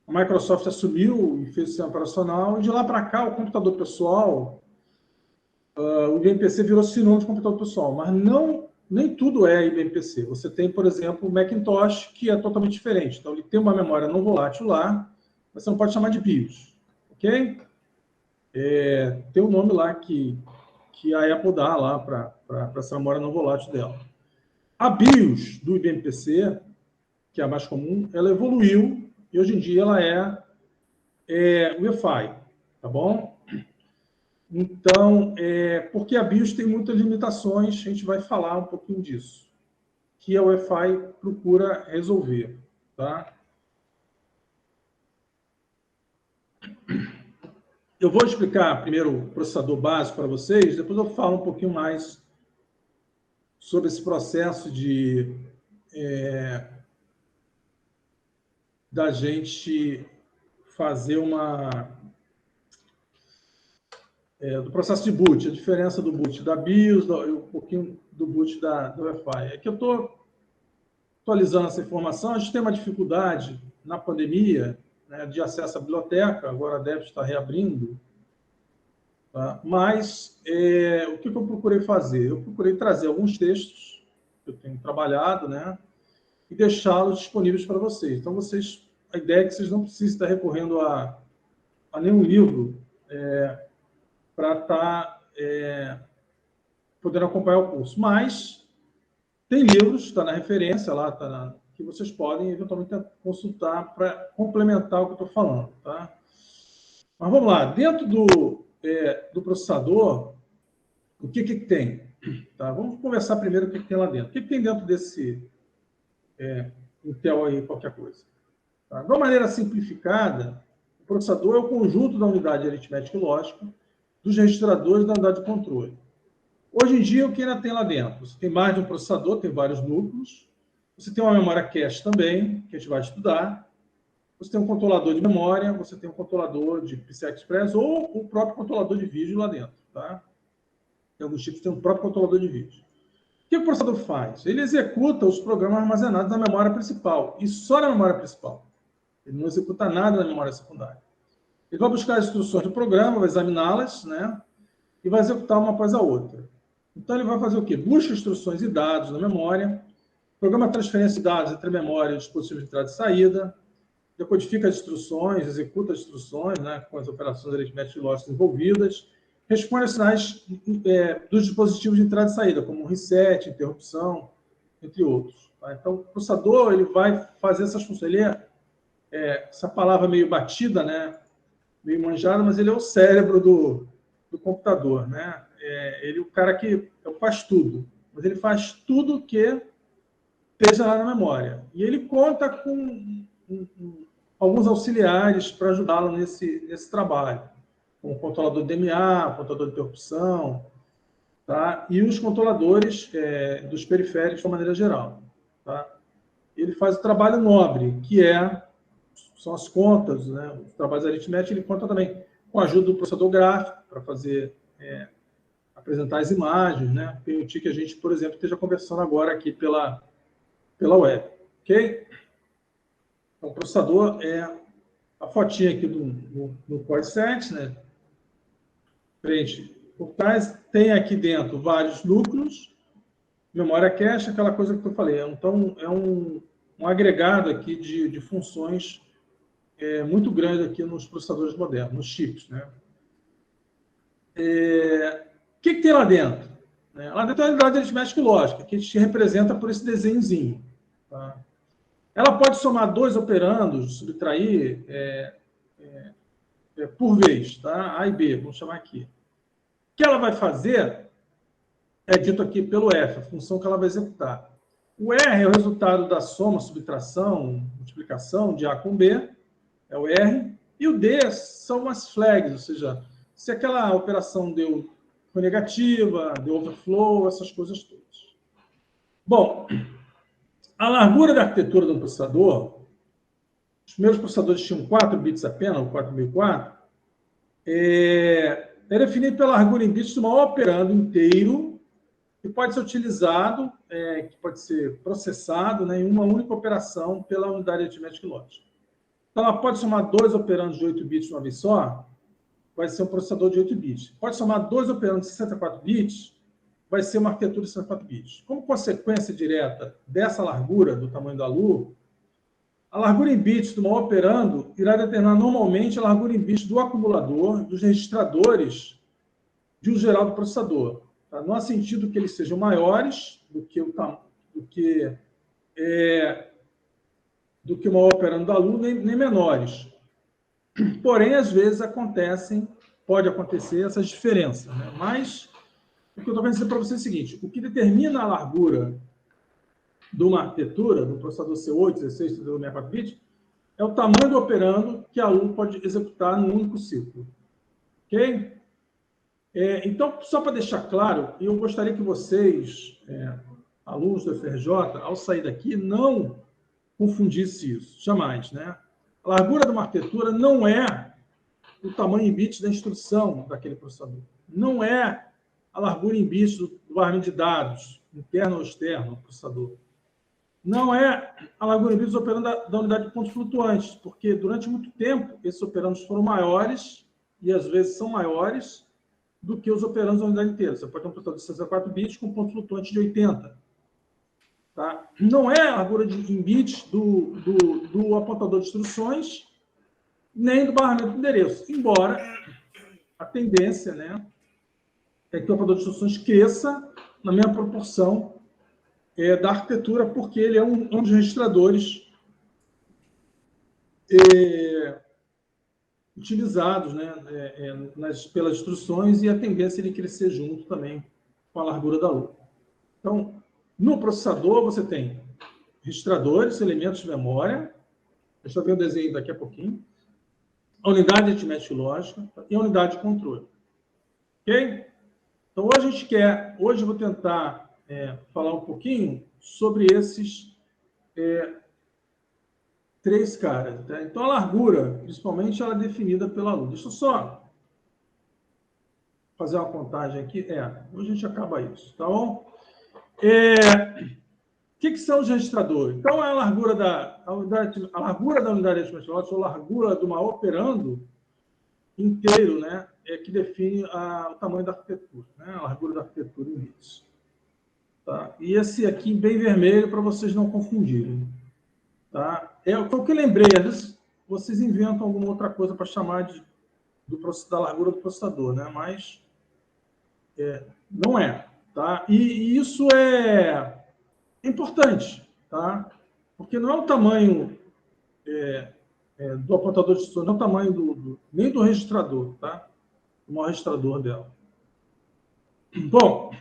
Microsoft assumiu e fez o sistema operacional, e de lá para cá, o computador pessoal, o IBM-PC virou sinônimo de computador pessoal, mas nem tudo é IBM-PC. Você tem, por exemplo, o Macintosh, que é totalmente diferente. Então, ele tem uma memória não volátil lá, mas você não pode chamar de BIOS. Ok? Tem um nome lá que a Apple dá lá para essa memória não volátil dela. A BIOS do IBM-PC, que é a mais comum, ela evoluiu e hoje em dia ela é Wi-Fi. Tá bom? Então, porque a BIOS tem muitas limitações, a gente vai falar um pouquinho disso, que a Wi-Fi procura resolver. Tá? Eu vou explicar primeiro o processador básico para vocês, depois eu falo um pouquinho mais sobre esse processo da gente fazer do processo de boot, a diferença do boot da BIOS, um pouquinho do boot da Wi-Fi. É que eu estou atualizando essa informação, a gente tem uma dificuldade na pandemia, né, de acesso à biblioteca, agora deve estar reabrindo, tá? Mas o que eu procurei fazer? Eu procurei trazer alguns textos que eu tenho trabalhado, né, e deixá-los disponíveis para vocês. Então, a ideia é que vocês não precisem estar recorrendo a nenhum livro para estar podendo acompanhar o curso. Mas tem livros, está na referência lá, que vocês podem eventualmente consultar para complementar o que eu estou falando. Tá? Mas vamos lá. Dentro do processador, o que tem? Tá? Vamos conversar primeiro o que tem lá dentro. O que tem dentro desse Intel aí, qualquer coisa? Tá? De uma maneira simplificada, o processador é o conjunto da unidade aritmética e lógica dos registradores da unidade de controle. Hoje em dia, o que ainda tem lá dentro? Você tem mais de um processador, tem vários núcleos. Você tem uma memória cache também, que a gente vai estudar. Você tem um controlador de memória, você tem um controlador de PCI Express ou o próprio controlador de vídeo lá dentro. Tá? Tem alguns tipos que tem um próprio controlador de vídeo. O que o processador faz? Ele executa os programas armazenados na memória principal, e só na memória principal. Ele não executa nada na memória secundária. Ele vai buscar as instruções do programa, vai examiná-las, né? E vai executar uma após a outra. Então, ele vai fazer o quê? Busca instruções e dados na memória, programa a transferência de dados entre a memória e o dispositivo de entrada e saída, decodifica as instruções, executa as instruções, né, com as operações aritméticas e lógicas envolvidas, responde aos sinais dos dispositivos de entrada e saída, como reset, interrupção, entre outros. Tá? Então, o processador ele vai fazer essas funções. Ele essa palavra meio batida, né, meio manjada, mas ele é o cérebro do computador. Né? Ele é o cara que faz tudo, mas ele faz tudo que esteja lá na memória. E ele conta com alguns auxiliares para ajudá-lo nesse trabalho, como o controlador de DMA, o controlador de interrupção, tá? E os controladores dos periféricos de uma maneira geral. Tá? Ele faz o trabalho nobre, que são as contas, né? Os trabalhos aritméticos, ele conta também com a ajuda do processador gráfico para fazer apresentar as imagens, né? Permitir que a gente, por exemplo, esteja conversando agora aqui pela web. Ok? Então, o processador é a fotinha aqui do Core 7, né? Frente por trás, tem aqui dentro vários núcleos, memória cache, aquela coisa que eu falei. Então, é um agregado aqui de funções muito grande aqui nos processadores modernos, nos chips, né? O que tem lá dentro? Lá dentro é a unidade aritmética e lógica, que a gente representa por esse desenhozinho. Tá? Ela pode somar 2 operandos, subtrair por vez, tá? A e B, vamos chamar aqui. O que ela vai fazer é dito aqui pelo F, a função que ela vai executar. O R é o resultado da soma, subtração, multiplicação de A com B, é o R, e o D são as flags, ou seja, se aquela operação deu negativa, deu overflow, essas coisas todas. Bom, a largura da arquitetura do processador, os primeiros processadores tinham 4 bits apenas, o 4004, é definido pela largura em bits de um operando inteiro que pode ser utilizado, que pode ser processado, né, em uma única operação pela unidade aritmética e lógica. Então, ela pode somar 2 operandos de 8 bits de uma vez só, vai ser um processador de 8 bits. Pode somar 2 operandos de 64 bits, vai ser uma arquitetura de 64 bits. Como consequência direta dessa largura, do tamanho da LU, a largura em bits do maior operando irá determinar normalmente a largura em bits do acumulador, dos registradores de uso geral do processador. Tá? Não há sentido que eles sejam maiores do que o maior operando da LU, nem menores. Porém, às vezes pode acontecer essas diferenças. Né? Mas o que eu estou querendo dizer para vocês é o seguinte: o que determina a largura de uma arquitetura, do processador C8, 16, 32, 64 bits, é o tamanho do operando que a LU pode executar num único ciclo. Ok? Então, só para deixar claro, eu gostaria que vocês, alunos do FRJ, ao sair daqui, não confundissem isso. Jamais, né? A largura de uma arquitetura não é o tamanho em bits da instrução daquele processador. Não é a largura em bits do armazenamento de dados, interno ou externo, do processador. Não é a largura em bits do operando da unidade de pontos flutuantes, porque durante muito tempo esses operandos foram maiores, e às vezes são maiores, do que os operandos da unidade inteira. Você pode ter um processador de 64 bits com ponto flutuante de 80. Tá? Não é a largura em bits do apontador de instruções, nem do barramento de endereço. Embora a tendência, né, é que o apontador de instruções cresça na mesma proporção da arquitetura, porque ele é um dos registradores utilizados, né, pelas instruções, e a tendência é ele crescer junto também com a largura da LU. Então, no processador, você tem registradores, elementos de memória, deixa eu ver o desenho daqui a pouquinho, a unidade de aritmética e lógica e a unidade de controle. Ok? Então, hoje eu vou tentar falar um pouquinho sobre esses 3 caras. Tá? Então, a largura, principalmente, ela é definida pela luz. Deixa eu só fazer uma contagem aqui. Hoje a gente acaba isso, tá bom? O que são os registradores? Então, a largura da unidade aritmética lógica, ou largura de uma operando inteiro, né, que define o tamanho da arquitetura, né, a largura da arquitetura em bits. Tá? E esse aqui, bem vermelho, para vocês não confundirem. Tá? Foi o que eu lembrei. Às vezes, vocês inventam alguma outra coisa para chamar da largura do processador, né? Mas não é. Tá? E isso é importante, tá? Porque não é o tamanho do apontador de instrução, não é o tamanho nem do registrador, tá? O maior registrador dela. Bom.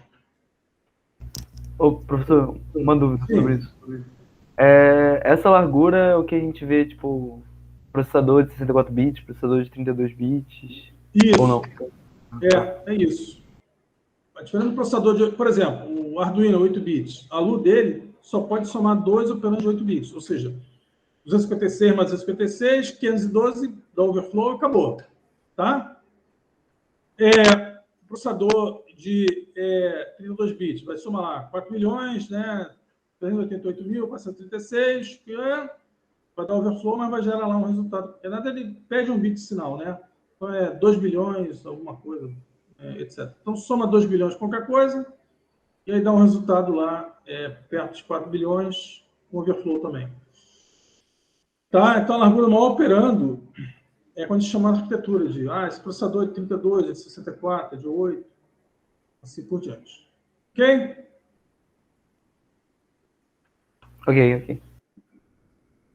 Ô, professor, uma dúvida sobre isso. Essa largura é o que a gente vê, tipo, processador de 64 bits, processador de 32 bits, isso. Ou não? É isso. A diferença do processador por exemplo, o Arduino 8 bits, a luz dele só pode somar 2 operandos de 8 bits, ou seja, 256 mais 256, 512 da overflow, acabou. Tá? O processador de 32 bits vai somar lá 4 milhões, né? 388.436, que vai dar overflow, mas vai gerar lá um resultado. Porque nada, ele pede um bit de sinal, né? Então 2 bilhões, alguma coisa, etc. Então soma 2 bilhões qualquer coisa, e aí dá um resultado lá perto de 4 bilhões, com overflow também. Tá? Então a largura maior operando quando a gente chama a arquitetura de esse processador é de 32, é de 64, é de 8, assim por diante. Ok? Ok.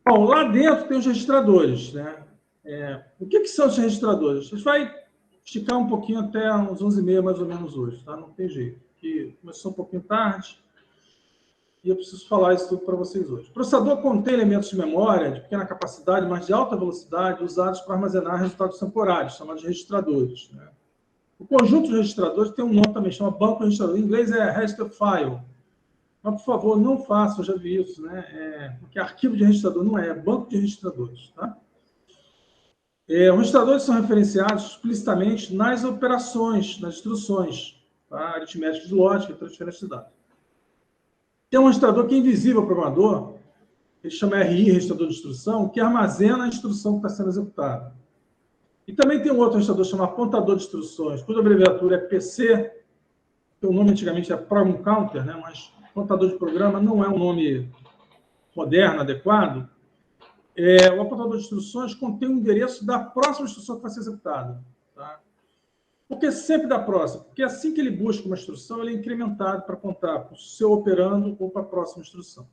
Bom, lá dentro tem os registradores, né? O que são os registradores? A gente vai esticar um pouquinho até uns 11h30, mais ou menos, hoje, tá? Não tem jeito, porque começou um pouquinho tarde e eu preciso falar isso tudo para vocês hoje. O processador contém elementos de memória de pequena capacidade, mas de alta velocidade, usados para armazenar resultados temporários, chamados de registradores, né? O conjunto de registradores tem um nome também, chama banco registrador. Em inglês é register file. Mas, por favor, não façam, eu já vi isso, né? Porque arquivo de registrador não é banco de registradores, tá? Os registradores são referenciados explicitamente nas operações, nas instruções, tá? Aritmética de lógica e transferência de dados. Tem um registrador que é invisível ao programador, ele chama RI, registrador de instrução, que armazena a instrução que está sendo executada. E também tem um outro registrador chamado apontador de instruções, cuja abreviatura é PC, que o nome antigamente é Program Counter, né? Mas apontador de programa não é um nome moderno, adequado. O apontador de instruções contém o endereço da próxima instrução que vai ser executada. Tá? Por que sempre da próxima? Porque assim que ele busca uma instrução, ele é incrementado para apontar para o seu operando ou para a próxima instrução.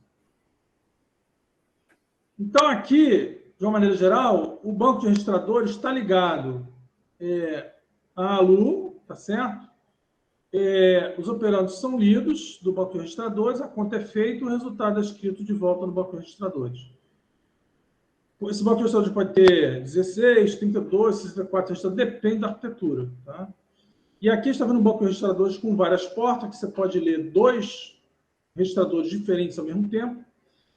Então, aqui, de uma maneira geral, o banco de registradores está ligado à ALU, tá certo? Os operandos são lidos do banco de registradores, a conta é feita, o resultado é escrito de volta no banco de registradores. Esse banco de registradores pode ter 16, 32, 64 registradores, depende da arquitetura. Tá? E aqui está vendo um banco de registradores com várias portas, que você pode ler 2 registradores diferentes ao mesmo tempo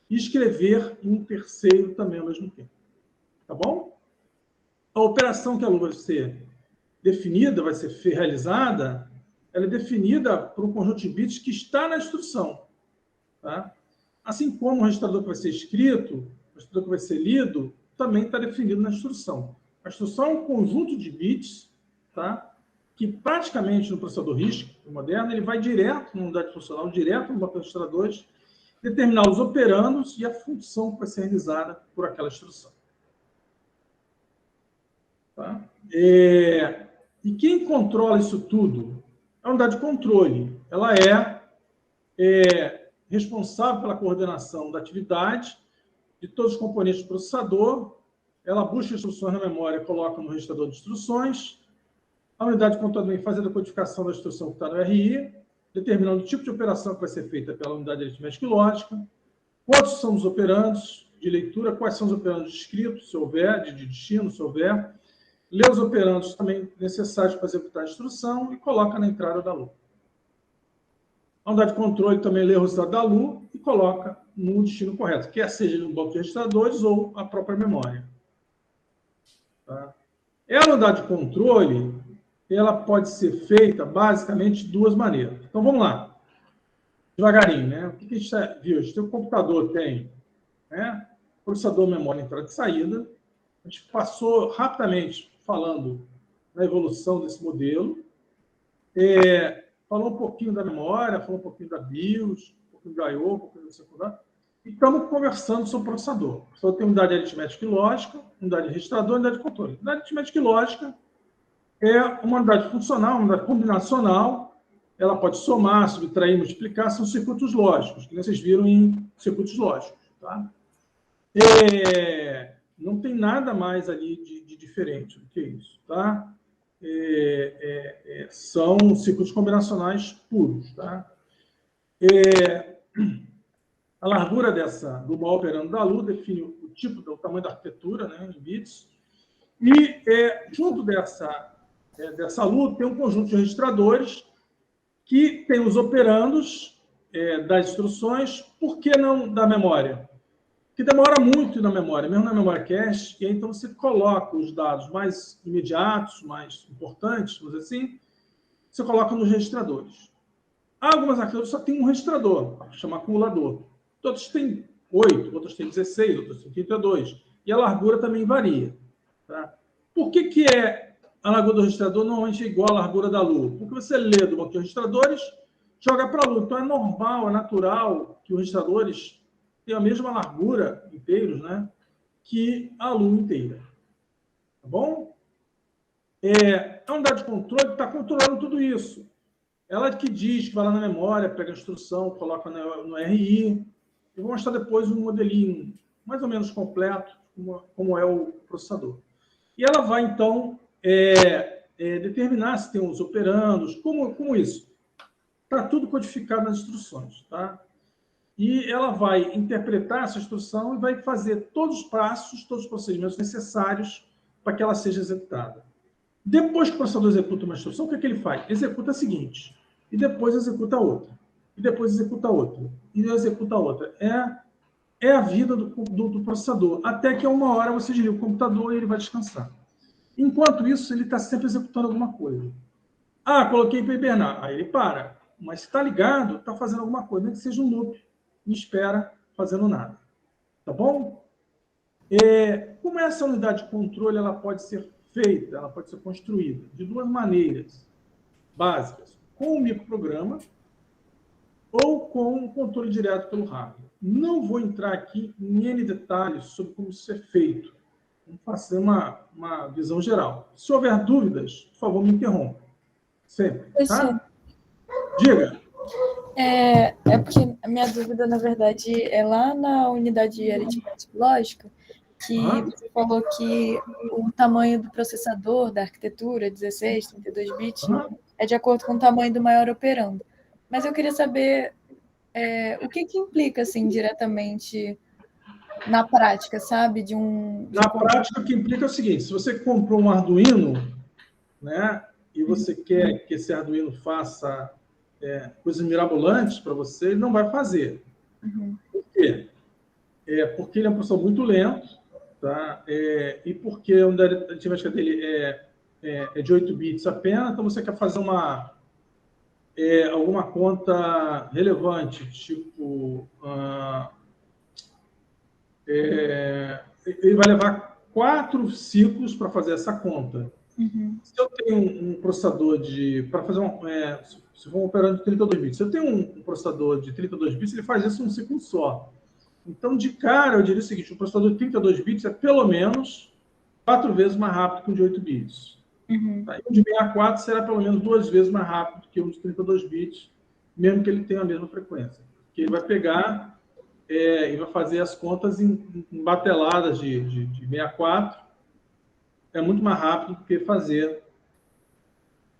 e escrever em um terceiro também ao mesmo tempo. Tá bom? A operação que a ALU vai ser definida, vai ser realizada, ela é definida por um conjunto de bits que está na instrução. Tá? Assim como o registrador que vai ser escrito, o registrador que vai ser lido, também está definido na instrução. A instrução é um conjunto de bits, tá? Que praticamente no processador RISC moderno, ele vai direto na unidade funcional, direto no banco de registradores, determinar os operandos e a função que vai ser realizada por aquela instrução. Tá? E quem controla isso tudo? A unidade de controle. Ela é responsável pela coordenação da atividade de todos os componentes do processador. Ela busca instruções na memória e coloca no registrador de instruções. A unidade de controle também faz a decodificação da instrução que está no RI, determinando o tipo de operação que vai ser feita pela unidade aritmética e lógica, quantos são os operandos de leitura, quais são os operandos de escrito, se houver, de destino, se houver, lê os operandos também necessários para executar a instrução e coloca na entrada da LU. A unidade de controle também lê o resultado da LU e coloca no destino correto, quer seja no banco de registradores ou a própria memória. Tá? A unidade de controle, ela pode ser feita basicamente de duas maneiras. Então, vamos lá. Devagarinho, né? O que a gente viu? A gente tem o computador, tem, né, processador, memória, entrada e saída. A gente passou rapidamente falando da evolução desse modelo. Falou um pouquinho da memória, falou um pouquinho da BIOS, um pouquinho do I/O, um pouquinho do secundário. E estamos conversando sobre o processador. O processador tem unidade aritmética e lógica, unidade registrador e unidade de controle. Unidade aritmética e lógica é uma unidade funcional, uma unidade combinacional. Ela pode somar, subtrair, multiplicar, são circuitos lógicos, que vocês viram em circuitos lógicos. Tá? Não tem nada mais ali de diferente do que isso. Tá? São circuitos combinacionais puros. Tá? A largura do mal operando da LU define o tipo, o tamanho da arquitetura, né, em bits. E junto dessa LU tem um conjunto de registradores que tem os operandos das instruções, por que não da memória? Porque demora muito na memória, mesmo na memória cache, e aí então você coloca os dados mais imediatos, mais importantes, vamos dizer assim, você coloca nos registradores. Algumas arquiteturas só tem um registrador, chama acumulador. Outros têm 8, outros têm 16, outros têm 32. E a largura também varia. Tá? Por que a largura do registrador normalmente é igual à largura da LU? Porque você lê do banco de registradores, joga para a LU. Então é normal, é natural que os registradores tenham a mesma largura inteiros, né, que a LU inteira. Tá bom? A unidade de controle está controlando tudo isso. Ela que diz que vai lá na memória, pega a instrução, coloca no RI. Eu vou mostrar depois um modelinho mais ou menos completo, como é o processador. E ela vai, então, determinar se tem os operandos, como isso. Está tudo codificado nas instruções. Tá? E ela vai interpretar essa instrução e vai fazer todos os passos, todos os procedimentos necessários para que ela seja executada. Depois que o processador executa uma instrução, o que ele faz? Executa a seguinte, e depois executa outra, e depois executa outra, e executa outra. É a vida do processador, até que a uma hora você desliga o computador e ele vai descansar. Enquanto isso, ele está sempre executando alguma coisa. Coloquei para hibernar. Aí ele para. Mas se está ligado, está fazendo alguma coisa, nem que seja um loop, e espera fazendo nada. Tá bom? Como essa unidade de controle ela pode ser feita, ela pode ser construída de duas maneiras básicas, com o microprograma ou com o controle direto pelo hardware. Não vou entrar aqui em N detalhes sobre como isso é feito. Vamos fazer uma visão geral. Se houver dúvidas, por favor, me interrompa. Sempre, tá? Diga. Porque a minha dúvida, na verdade, é lá na unidade de aritmética e lógica, que você falou que o tamanho do processador, da arquitetura, 16, 32 bits, é de acordo com o tamanho do maior operando. Mas eu queria saber o que implica, assim, diretamente na prática, sabe? Na prática, o que implica é o seguinte, se você comprou um Arduino, né, e você quer que esse Arduino faça coisas mirabolantes para você, ele não vai fazer. Por quê? Porque ele é um processador muito lento, tá? E porque a unidade aritmética dele é de 8 bits apenas, então você quer fazer alguma conta relevante, tipo... ele vai levar 4 ciclos para fazer essa conta. Se eu tenho um processador para fazer se for um operando de 32 bits, se eu tenho um processador de 32 bits, ele faz isso num ciclo só. Então, de cara, eu diria o seguinte, o processador de 32 bits é pelo menos 4 vezes mais rápido que o de 8 bits. Tá? E o de 64 será pelo menos 2 vezes mais rápido que o de 32 bits, mesmo que ele tenha a mesma frequência. Porque ele vai pegar e vai fazer as contas em bateladas de 64, é muito mais rápido do que fazer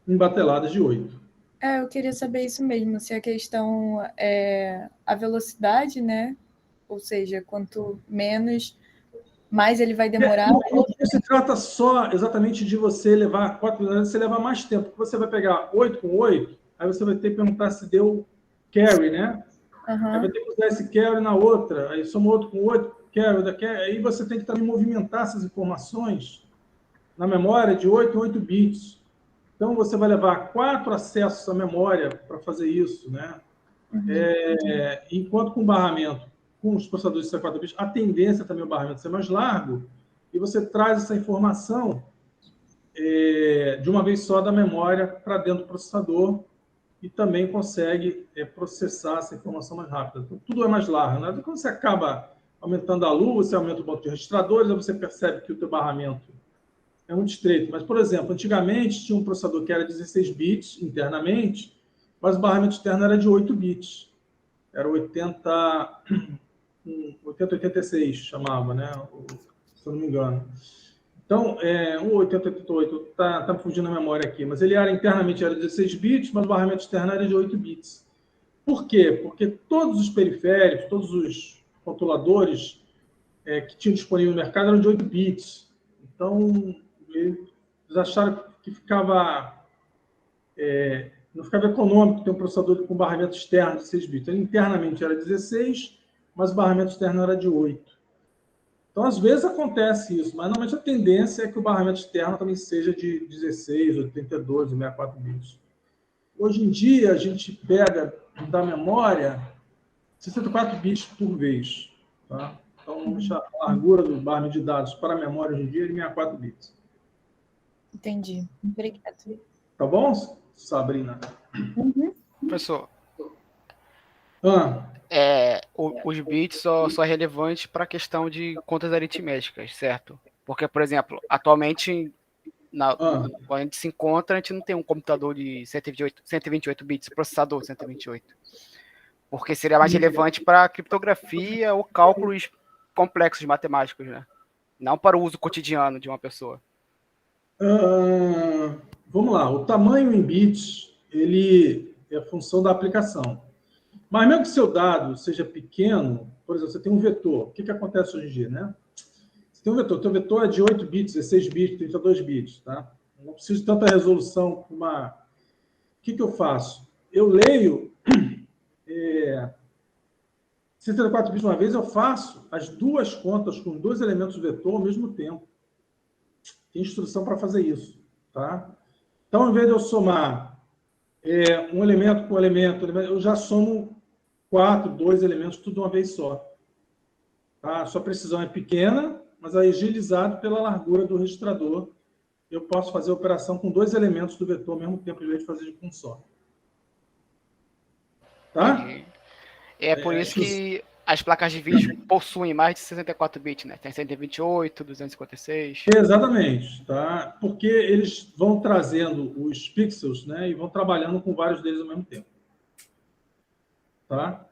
em bateladas de 8. Eu queria saber isso mesmo, se a questão é a velocidade, né? Ou seja, quanto menos mais ele vai demorar. Não se trata só exatamente de você levar 4 minutos, você levar mais tempo. Você vai pegar 8 com 8, aí você vai ter que perguntar se deu carry, né? Aí vai ter que usar esse carry na outra, aí soma outro com 8, carry, aí você tem que também movimentar essas informações na memória de 8 em 8 bits. Então, você vai levar 4 acessos à memória para fazer isso, né? Enquanto com o barramento, com os processadores de 64 bits, a tendência também é o barramento ser mais largo, e você traz essa informação de uma vez só da memória para dentro do processador e também consegue processar essa informação mais rápida. Então, tudo é mais largo, né? Quando você acaba aumentando a luz, você aumenta o banco de registradores, aí você percebe que o teu barramento é muito estreito. Mas, por exemplo, antigamente tinha um processador que era 16 bits internamente, mas o barramento externo era de 8 bits. Era 8086, chamava, né? Se eu não me engano. Então, o 8088 está me fugindo a memória aqui, mas ele internamente era 16 bits, mas o barramento externo era de 8 bits. Por quê? Porque todos os periféricos, todos os controladores que tinham disponível no mercado eram de 8 bits. Então, eles acharam que não ficava econômico ter um processador com barramento externo de 6 bits. Ele internamente era 16, mas o barramento externo era de 8. Então, às vezes acontece isso, mas normalmente a tendência é que o barramento externo também seja de 16, 82, 64 bits. Hoje em dia, a gente pega da memória 64 bits por vez. Tá? Então, a largura do barramento de dados para a memória hoje em dia é de 64 bits. Entendi. Obrigada. Tá bom, Sabrina? Professor, Ah, os bits só é relevante para a questão de contas aritméticas, certo? Porque, por exemplo, atualmente, quando a gente se encontra, a gente não tem um computador de 128 bits, processador 128. Porque seria mais relevante para criptografia ou cálculos complexos matemáticos, né? Não para o uso cotidiano de uma pessoa. Vamos lá, o tamanho em bits, ele é função da aplicação. Mas mesmo que seu dado seja pequeno, por exemplo, você tem um vetor. O que acontece hoje em dia, né? Você tem um vetor. O teu vetor é de 8 bits, 16 bits, 32 bits, tá? Não preciso de tanta resolução para uma... O que eu faço? Eu leio 64 bits uma vez, eu faço as duas contas com 2 elementos do vetor ao mesmo tempo. Tem instrução para fazer isso, tá? Então, ao invés de eu somar um elemento com elemento, eu já somo 2 elementos, tudo de uma vez só. Tá? A sua precisão é pequena, mas é agilizado pela largura do registrador. Eu posso fazer a operação com 2 elementos do vetor ao mesmo tempo, em vez de fazer com um só. Tá? É por isso que as placas de vídeo possuem mais de 64 bits, né? Tem 128, 256. Exatamente, tá? Porque eles vão trazendo os pixels, né? E vão trabalhando com vários deles ao mesmo tempo. Tá?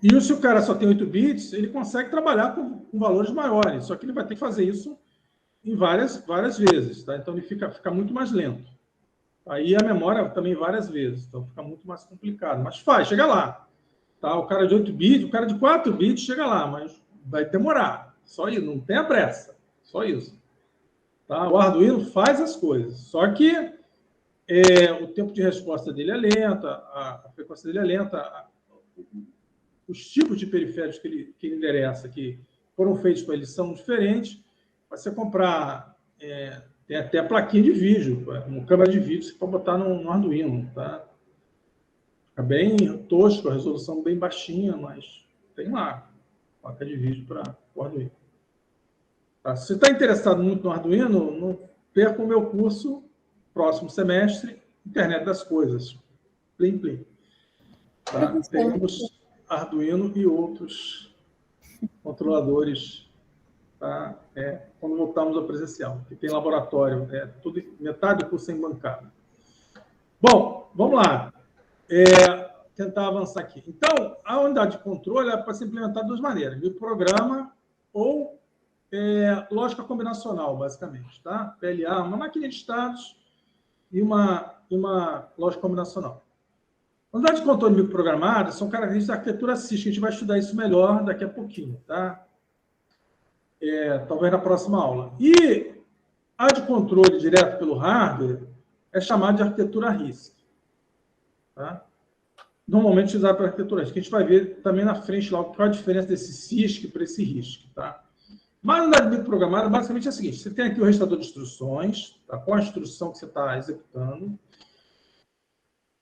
E se o cara só tem 8 bits, ele consegue trabalhar com valores maiores, só que ele vai ter que fazer isso em várias vezes, tá? Então ele fica muito mais lento. Aí a memória também várias vezes, então fica muito mais complicado. Mas chega lá. Tá? O cara de 8 bits, o cara de 4 bits chega lá, mas vai demorar. Só isso, não tenha pressa. Só isso. Tá? O Arduino faz as coisas, só que o tempo de resposta dele é lenta, a frequência dele é lenta, os tipos de periféricos que ele endereça, que foram feitos para ele, são diferentes. Você comprar... tem até a plaquinha de vídeo, uma câmera de vídeo, você pode botar no Arduino, tá? Fica bem tosco, a resolução bem baixinha, mas tem lá, placa de vídeo para o Arduino. Tá? Se você está interessado muito no Arduino, não perca o meu curso, próximo semestre, Internet das Coisas. Plim, plim. Tá? Teremos Arduino e outros controladores, tá? Quando voltarmos ao presencial, que tem laboratório, metade do curso é em bancada. Bom, vamos lá. Tentar avançar aqui. Então, a unidade de controle é para ser implementada de 2 maneiras: micrograma ou lógica combinacional, basicamente. Tá? PLA, uma máquina de estados e uma lógica combinacional. Unidade de controle microprogramada são características da arquitetura CISC, que a gente vai estudar isso melhor daqui a pouquinho, tá? Talvez na próxima aula. E a de controle direto pelo hardware é chamada de arquitetura RISC. Tá? Normalmente usada para arquitetura RISC. A gente vai ver também na frente lá qual a diferença desse CISC para esse RISC. Tá? Mas a unidade microprogramada basicamente é a seguinte: você tem aqui o registrador de instruções, tá? Com a instrução que você está executando,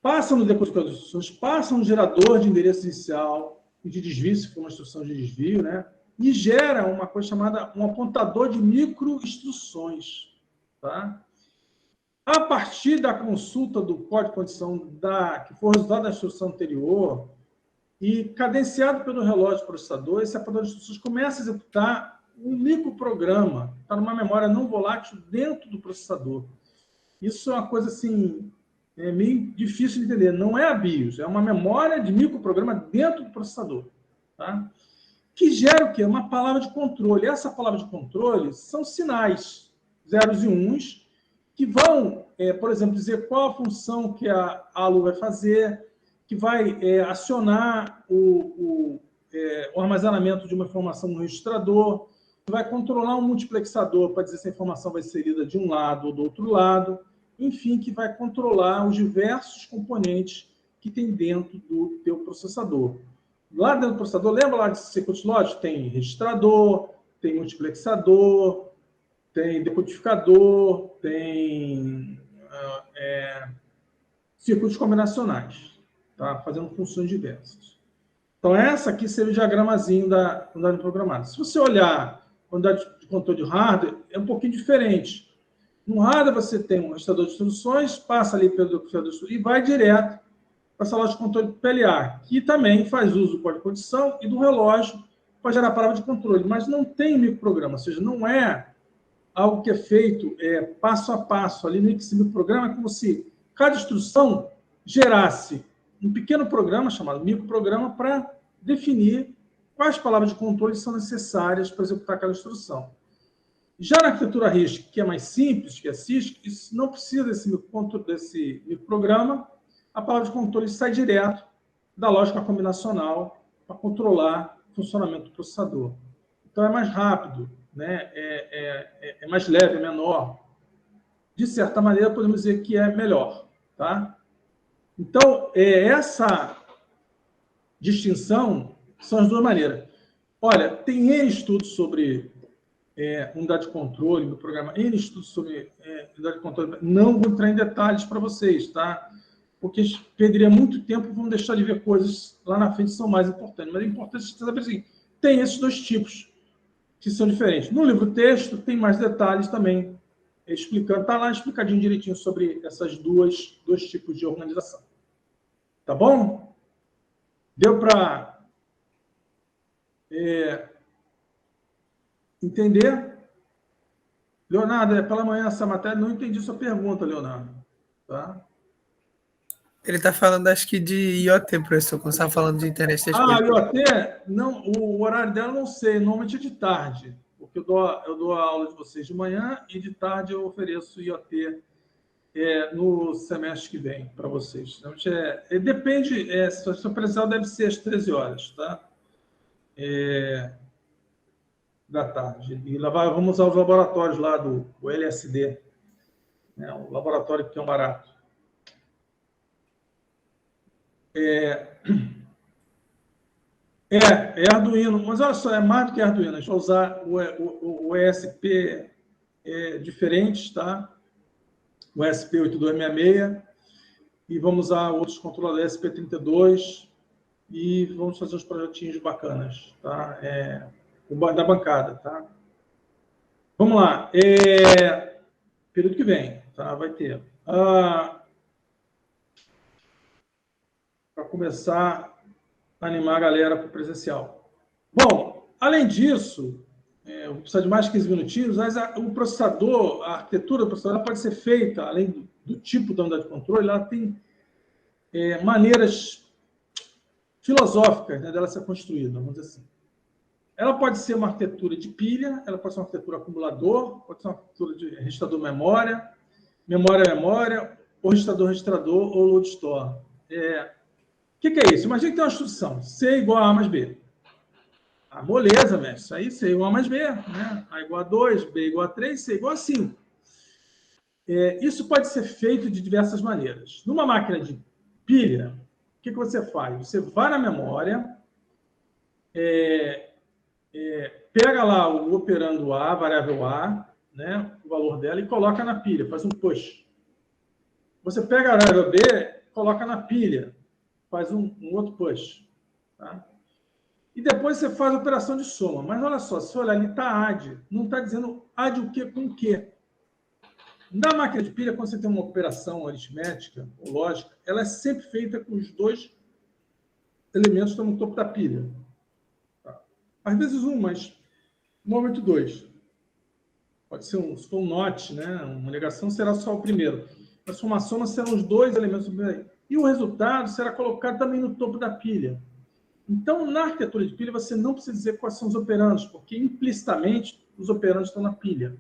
passa no decodificador de instruções, passa no gerador de endereço inicial e de desvio, se for uma instrução de desvio, né? E gera uma coisa chamada um apontador de microinstruções. Tá? A partir da consulta do código de condição que for resultado da instrução anterior e cadenciado pelo relógio processador, esse apontador de instruções começa a executar um microprograma, está numa memória não volátil dentro do processador. Isso é uma coisa assim, meio difícil de entender. Não é a BIOS, é uma memória de microprograma dentro do processador. Tá? Que gera o quê? Uma palavra de controle. Essa palavra de controle são sinais, zeros e uns, que vão, por exemplo, dizer qual a função que a ALU vai fazer, que vai acionar o armazenamento de uma informação no registrador, que vai controlar um multiplexador para dizer se a informação vai ser lida de um lado ou do outro lado, enfim, que vai controlar os diversos componentes que tem dentro do teu processador. Lá dentro do processador, lembra lá de circuit logic? Tem registrador, tem multiplexador, tem decodificador, tem circuitos combinacionais, tá? Fazendo funções diversas. Então, essa aqui seria o diagramazinho da unidade programada. Se você olhar a unidade de controle de hardware, é um pouquinho diferente. No hardware, você tem um registrador de instruções, passa ali pelo decodificador e vai direto para essa loja de controle PLA, que também faz uso do código de condição e do relógio para gerar a palavra de controle, mas não tem microprograma, ou seja, não é algo que é feito passo a passo. Ali nesse microprograma é como se cada instrução gerasse um pequeno programa chamado microprograma para definir quais palavras de controle são necessárias para executar aquela instrução. Já na arquitetura RISC, que é mais simples, que é CISC, isso não precisa desse microprograma. A palavra de controle sai direto da lógica combinacional para controlar o funcionamento do processador. Então, é mais rápido, né? É mais leve, é menor. De certa maneira, podemos dizer que é melhor. Tá? Então, essa distinção são as duas maneiras. Olha, tem N estudos sobre unidade de controle do programa, N estudos sobre unidade de controle. Não vou entrar em detalhes para vocês, tá? Porque perderia muito tempo e vamos deixar de ver coisas lá na frente que são mais importantes. Mas é importante você saber assim, tem esses dois tipos que são diferentes. No livro texto tem mais detalhes também, explicando, está lá explicadinho direitinho sobre essas dois tipos de organização. Tá bom? Deu para entender? Leonardo, pela manhã essa matéria, não entendi sua pergunta, Leonardo. Tá? Ele está falando, acho que de IoT, professor, quando você estava falando de internet. IoT, não, o horário dela não sei, normalmente é de tarde, porque eu dou a aula de vocês de manhã e de tarde eu ofereço IoT no semestre que vem para vocês. Então, depende, se o presencial deve ser às 13 horas, tá? Da tarde. E lá vamos aos laboratórios lá do LSD, né? Um laboratório que é um barato. Arduino, mas olha só, é mais do que Arduino. A gente vai usar o ESP diferentes, tá? O ESP8266, e vamos usar outros controladores ESP32, e vamos fazer uns projetinhos bacanas, tá? Da bancada, tá? Vamos lá. Período que vem, tá? Vai ter. Para começar a animar a galera para o presencial. Bom, além disso, eu vou precisar de mais 15 minutinhos, mas o processador, a arquitetura do processador pode ser feita, além do tipo da unidade de controle, ela tem maneiras filosóficas, né, dela ser construída, vamos dizer assim. Ela pode ser uma arquitetura de pilha, ela pode ser uma arquitetura acumulador, pode ser uma arquitetura de registrador-memória, memória-memória, ou registrador-registrador, ou load store. que é isso? Imagina que tem uma instrução, C igual a A mais B. Ah, moleza, mestre. Isso aí, C igual a mais B, né? A igual a 2, B igual a 3, C igual a 5. Isso pode ser feito de diversas maneiras. Numa máquina de pilha, o que você faz? Você vai na memória, pega lá o operando A, a variável A, né, o valor dela, e coloca na pilha, faz um push. Você pega a variável B, coloca na pilha, faz um outro push. Tá? E depois você faz a operação de soma. Mas olha só, se olhar ali, está AD. Não está dizendo AD o quê com o quê. Na máquina de pilha, quando você tem uma operação aritmética ou lógica, ela é sempre feita com os dois elementos que estão no topo da pilha. Tá? Às vezes um, mas normalmente dois. Pode ser se for um NOT, né? Uma negação será só o primeiro. Mas uma soma serão os dois elementos. E o resultado será colocado também no topo da pilha. Então, na arquitetura de pilha, você não precisa dizer quais são os operandos, porque implicitamente os operandos estão na pilha.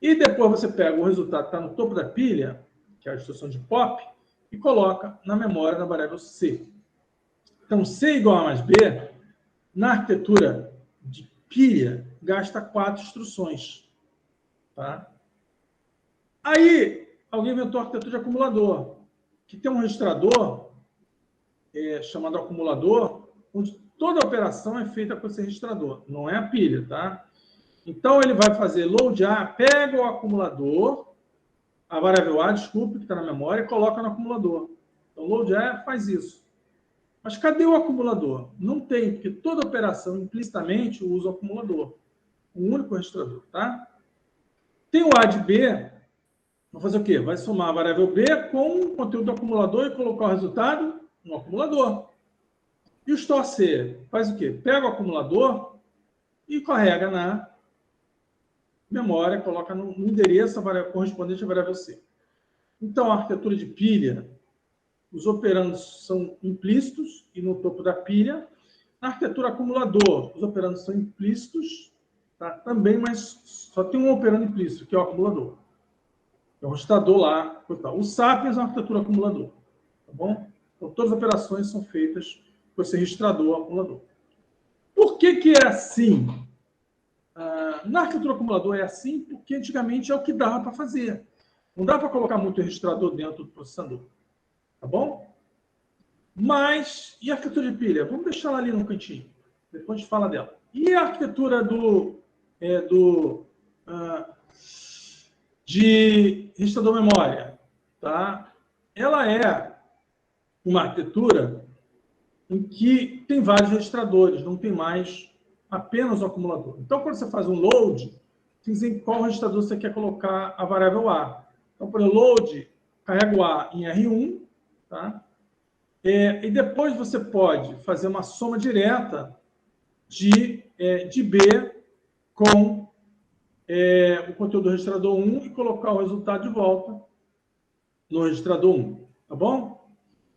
E depois você pega o resultado que está no topo da pilha, que é a instrução de pop, e coloca na memória da variável C. Então, C igual a mais B, na arquitetura de pilha, gasta 4 instruções. Tá? Aí, alguém inventou a arquitetura de acumulador, que tem um registrador chamado acumulador, onde toda operação é feita com esse registrador. Não é a pilha, tá? Então, ele vai fazer load A, pega o acumulador, a variável A, desculpe, que está na memória, e coloca no acumulador. Então, load A faz isso. Mas cadê o acumulador? Não tem, porque toda operação implicitamente usa o acumulador. Um único registrador, tá? Tem o A de B, vai fazer o quê? Vai somar a variável B com o conteúdo do acumulador e colocar o resultado no acumulador. E o store C faz o quê? Pega o acumulador e carrega na memória, coloca no endereço correspondente à variável C. Então, a arquitetura de pilha, os operandos são implícitos e no topo da pilha. Na arquitetura acumulador, os operandos são implícitos, tá? Também, mas só tem um operando implícito, que é o acumulador. É o registrador lá. O Sapiens é uma arquitetura acumulador. Tá bom? Então, todas as operações são feitas com esse registrador acumulador. Por que é assim? Na arquitetura acumulador é assim porque antigamente é o que dava para fazer. Não dá para colocar muito registrador dentro do processador. Tá bom? Mas, e a arquitetura de pilha? Vamos deixar ela ali no cantinho. Depois a gente fala dela. E a arquitetura de registrador memória? Tá? Ela é uma arquitetura em que tem vários registradores, não tem mais apenas o acumulador. Então, quando você faz um load, tem que dizer em qual registrador você quer colocar a variável A. Então, por exemplo, load, carrega o A em R1, tá? E depois você pode fazer uma soma direta de B com o conteúdo do registrador 1 e colocar o resultado de volta no registrador 1, tá bom?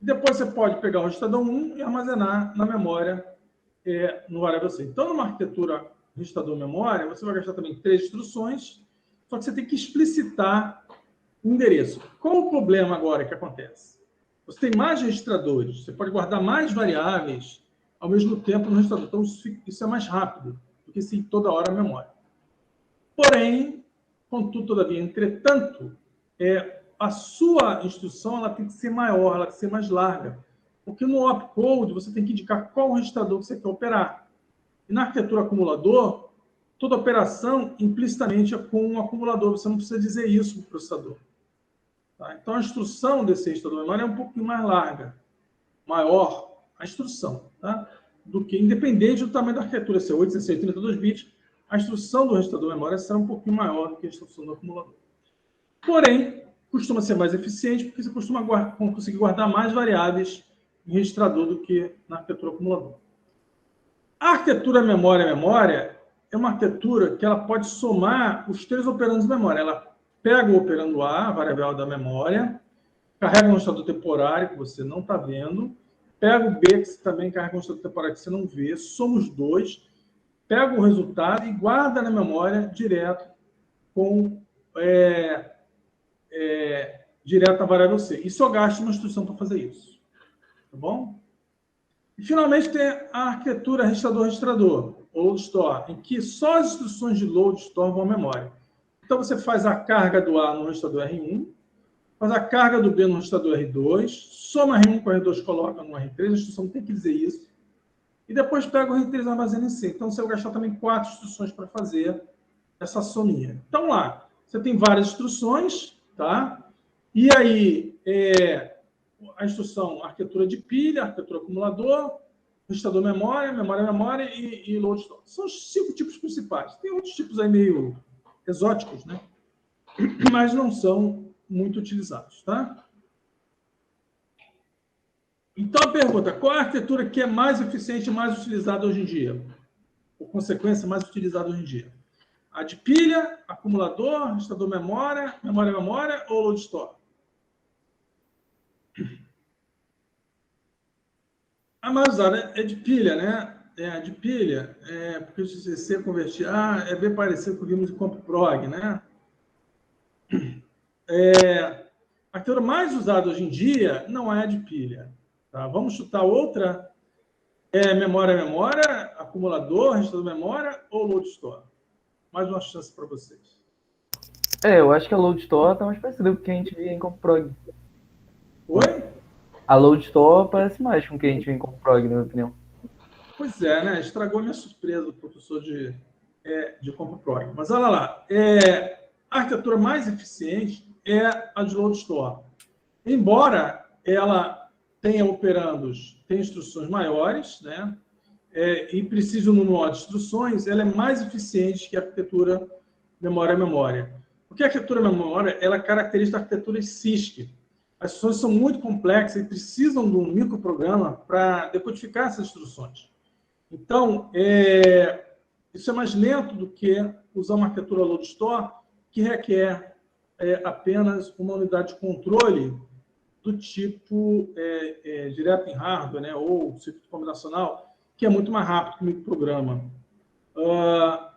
Depois você pode pegar o registrador 1 e armazenar na memória no variável C. Então, numa arquitetura registrador-memória, você vai gastar também 3 instruções, só que você tem que explicitar o endereço. Qual o problema agora que acontece? Você tem mais registradores, você pode guardar mais variáveis ao mesmo tempo no registrador. Então, isso é mais rápido do que se toda hora a memória. Porém, contudo, todavia, entretanto, a sua instrução ela tem que ser maior, ela tem que ser mais larga. Porque no opcode você tem que indicar qual registrador que você quer operar. E na arquitetura acumulador, toda operação implicitamente é com um acumulador. Você não precisa dizer isso para o processador. Tá? Então, a instrução desse registrador de memória é um pouquinho mais larga, maior a instrução, tá? Do que independente do tamanho da arquitetura, se é 8, 16, 32 bits, a instrução do registrador de memória será um pouquinho maior do que a instrução do acumulador. Porém, costuma ser mais eficiente porque você costuma conseguir guardar mais variáveis em registrador do que na arquitetura acumulador. A arquitetura memória-memória é uma arquitetura que ela pode somar os 3 operandos de memória. Ela pega o operando A, a variável da memória, carrega um registrador temporário que você não está vendo, pega o B, que você também carrega um registrador temporário que você não vê, soma os dois, pega o resultado e guarda na memória direto com direto a variável C. E só gasta uma instrução para fazer isso. Tá bom? E, finalmente, tem a arquitetura registrador-registrador, ou load store, em que só as instruções de load store vão à memória. Então, você faz a carga do A no registrador R1, faz a carga do B no registrador R2, soma R1 com R2, coloca no R3, a instrução tem que dizer isso, e depois pega o R3 e armazena em C. Então, você vai gastar também 4 instruções para fazer essa sominha. Então, lá, você tem várias instruções, tá? E aí, a instrução arquitetura de pilha, arquitetura acumulador, registrador memória, memória e load store. São os 5 tipos principais. Tem outros tipos aí meio exóticos, né? Mas não são muito utilizados, tá? Então, a pergunta, qual é a arquitetura que é mais eficiente e mais utilizada hoje em dia? Por consequência, mais utilizada hoje em dia? A de pilha, acumulador, registrador memória ou load store? A mais usada é de pilha, né? A de pilha, porque o CCC convertir é bem parecido com o que vimos em CompProg, né? A arquitetura mais usada hoje em dia não é a de pilha. Tá? Vamos chutar outra. Memória, acumulador, registrador memória ou load store? Mais uma chance para vocês. Eu acho que a load store está mais parecida com o que a gente via em CompProg. Oi? A load store parece mais com o que a gente via em CompProg, na minha opinião. Pois é, né? Estragou minha surpresa, o professor de CompProg. Mas olha lá. A arquitetura mais eficiente é a de load store. Embora ela tenha operandos, tenha instruções maiores, né? E precise um número de instruções, ela é mais eficiente que a arquitetura memória. Porque a arquitetura memória, ela caracteriza a arquitetura CISC. As instruções são muito complexas e precisam de um microprograma para decodificar essas instruções. Então, isso é mais lento do que usar uma arquitetura load store, que requer apenas uma unidade de controle do tipo direto em hardware, né, ou circuito combinacional, que é muito mais rápido que o microprograma.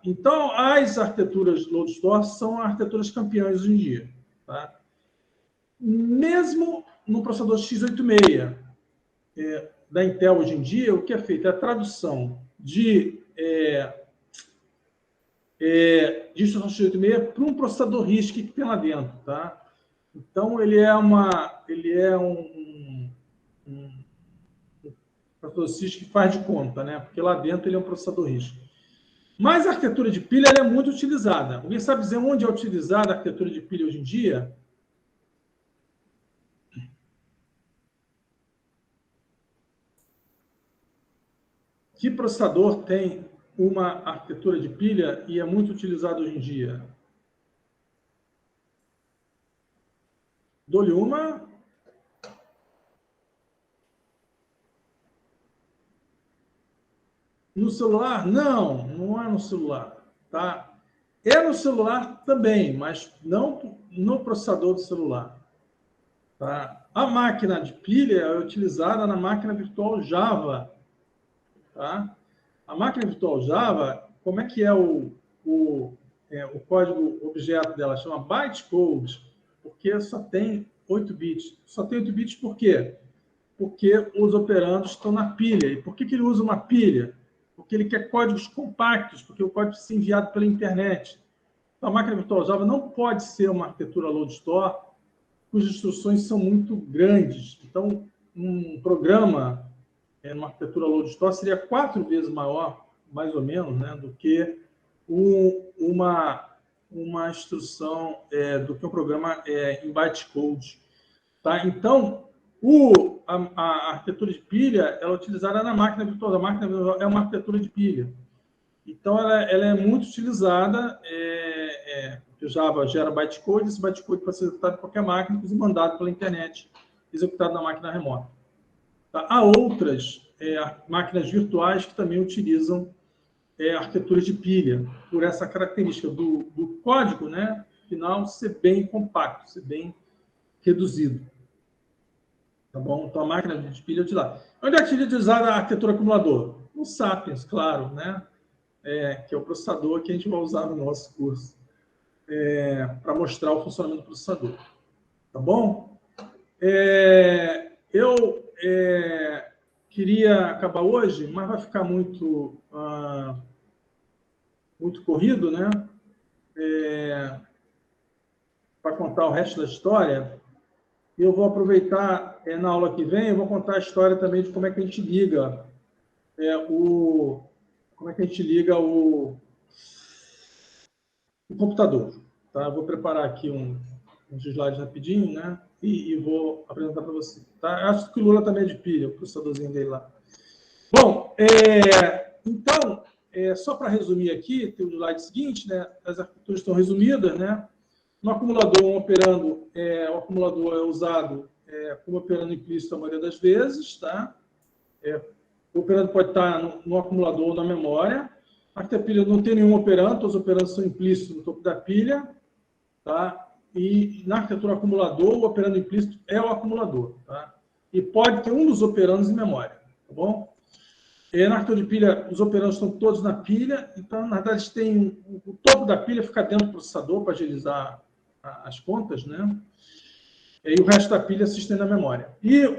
Então, as arquiteturas load store são arquiteturas campeãs hoje em dia. Tá? Mesmo no processador x86 da Intel hoje em dia, o que é feito é a tradução de instrução x86 para um processador RISC que tem lá dentro. Tá? Então, ele é um processador CISC que faz de conta, né? Porque lá dentro ele é um processador RISC. Mas a arquitetura de pilha ela é muito utilizada. Alguém sabe dizer onde é utilizada a arquitetura de pilha hoje em dia? Que processador tem uma arquitetura de pilha e é muito utilizado hoje em dia? Dou-lhe uma. No celular? Não, não é no celular. Tá? É no celular também, mas não no processador do celular. Tá? A máquina de pilha é utilizada na máquina virtual Java. Tá? A máquina virtual Java, como é que é o código objeto dela? Chama bytecode, porque só tem 8 bits. Só tem 8 bits por quê? Porque os operandos estão na pilha. E por que ele usa uma pilha? Porque ele quer códigos compactos, porque o código precisa ser enviado pela internet. Então, a máquina virtual Java não pode ser uma arquitetura load store, cujas instruções são muito grandes. Então, um programa numa arquitetura load store seria 4 vezes maior, mais ou menos, né, do que uma instrução, do que um programa em bytecode. Tá? Então, a arquitetura de pilha ela é utilizada na máquina virtual. A máquina virtual é uma arquitetura de pilha. Então, ela é muito utilizada. O Java gera bytecode, esse bytecode pode ser executado em qualquer máquina e mandado pela internet, executado na máquina remota. Tá? Há outras máquinas virtuais que também utilizam arquitetura de pilha, por essa característica do código, né, final ser bem compacto, ser bem reduzido. Tá bom? Então, a máquina de pilha é utilizada. Onde é que é utilizada a arquitetura acumulador? No Sapiens, claro, né? Que é o processador que a gente vai usar no nosso curso para mostrar o funcionamento do processador. Tá bom? queria acabar hoje, mas vai ficar muito, muito corrido, né? Para contar o resto da história. Eu vou aproveitar, na aula que vem, eu vou contar a história também de como é que a gente liga como é que a gente liga o computador. Tá? Eu vou preparar aqui uns slides rapidinho, né? E vou apresentar para você. Tá? Acho que o Lula também é de pilha, o processadorzinho dele lá. Bom, então, só para resumir aqui, tem o slide seguinte, né? As arquiteturas estão resumidas, né? No acumulador, o acumulador é usado como operando implícito a maioria das vezes, tá? O operando pode estar no acumulador ou na memória. A pilha não tem nenhum operando, os operandos são implícitos no topo da pilha, tá? E na arquitetura acumulador, o operando implícito é o acumulador, tá? E pode ter um dos operandos em memória, tá bom? Na arquitetura de pilha, os operandos estão todos na pilha, então, na verdade, o topo da pilha fica dentro do processador para agilizar as contas, né? E o resto da pilha se estende na memória. E a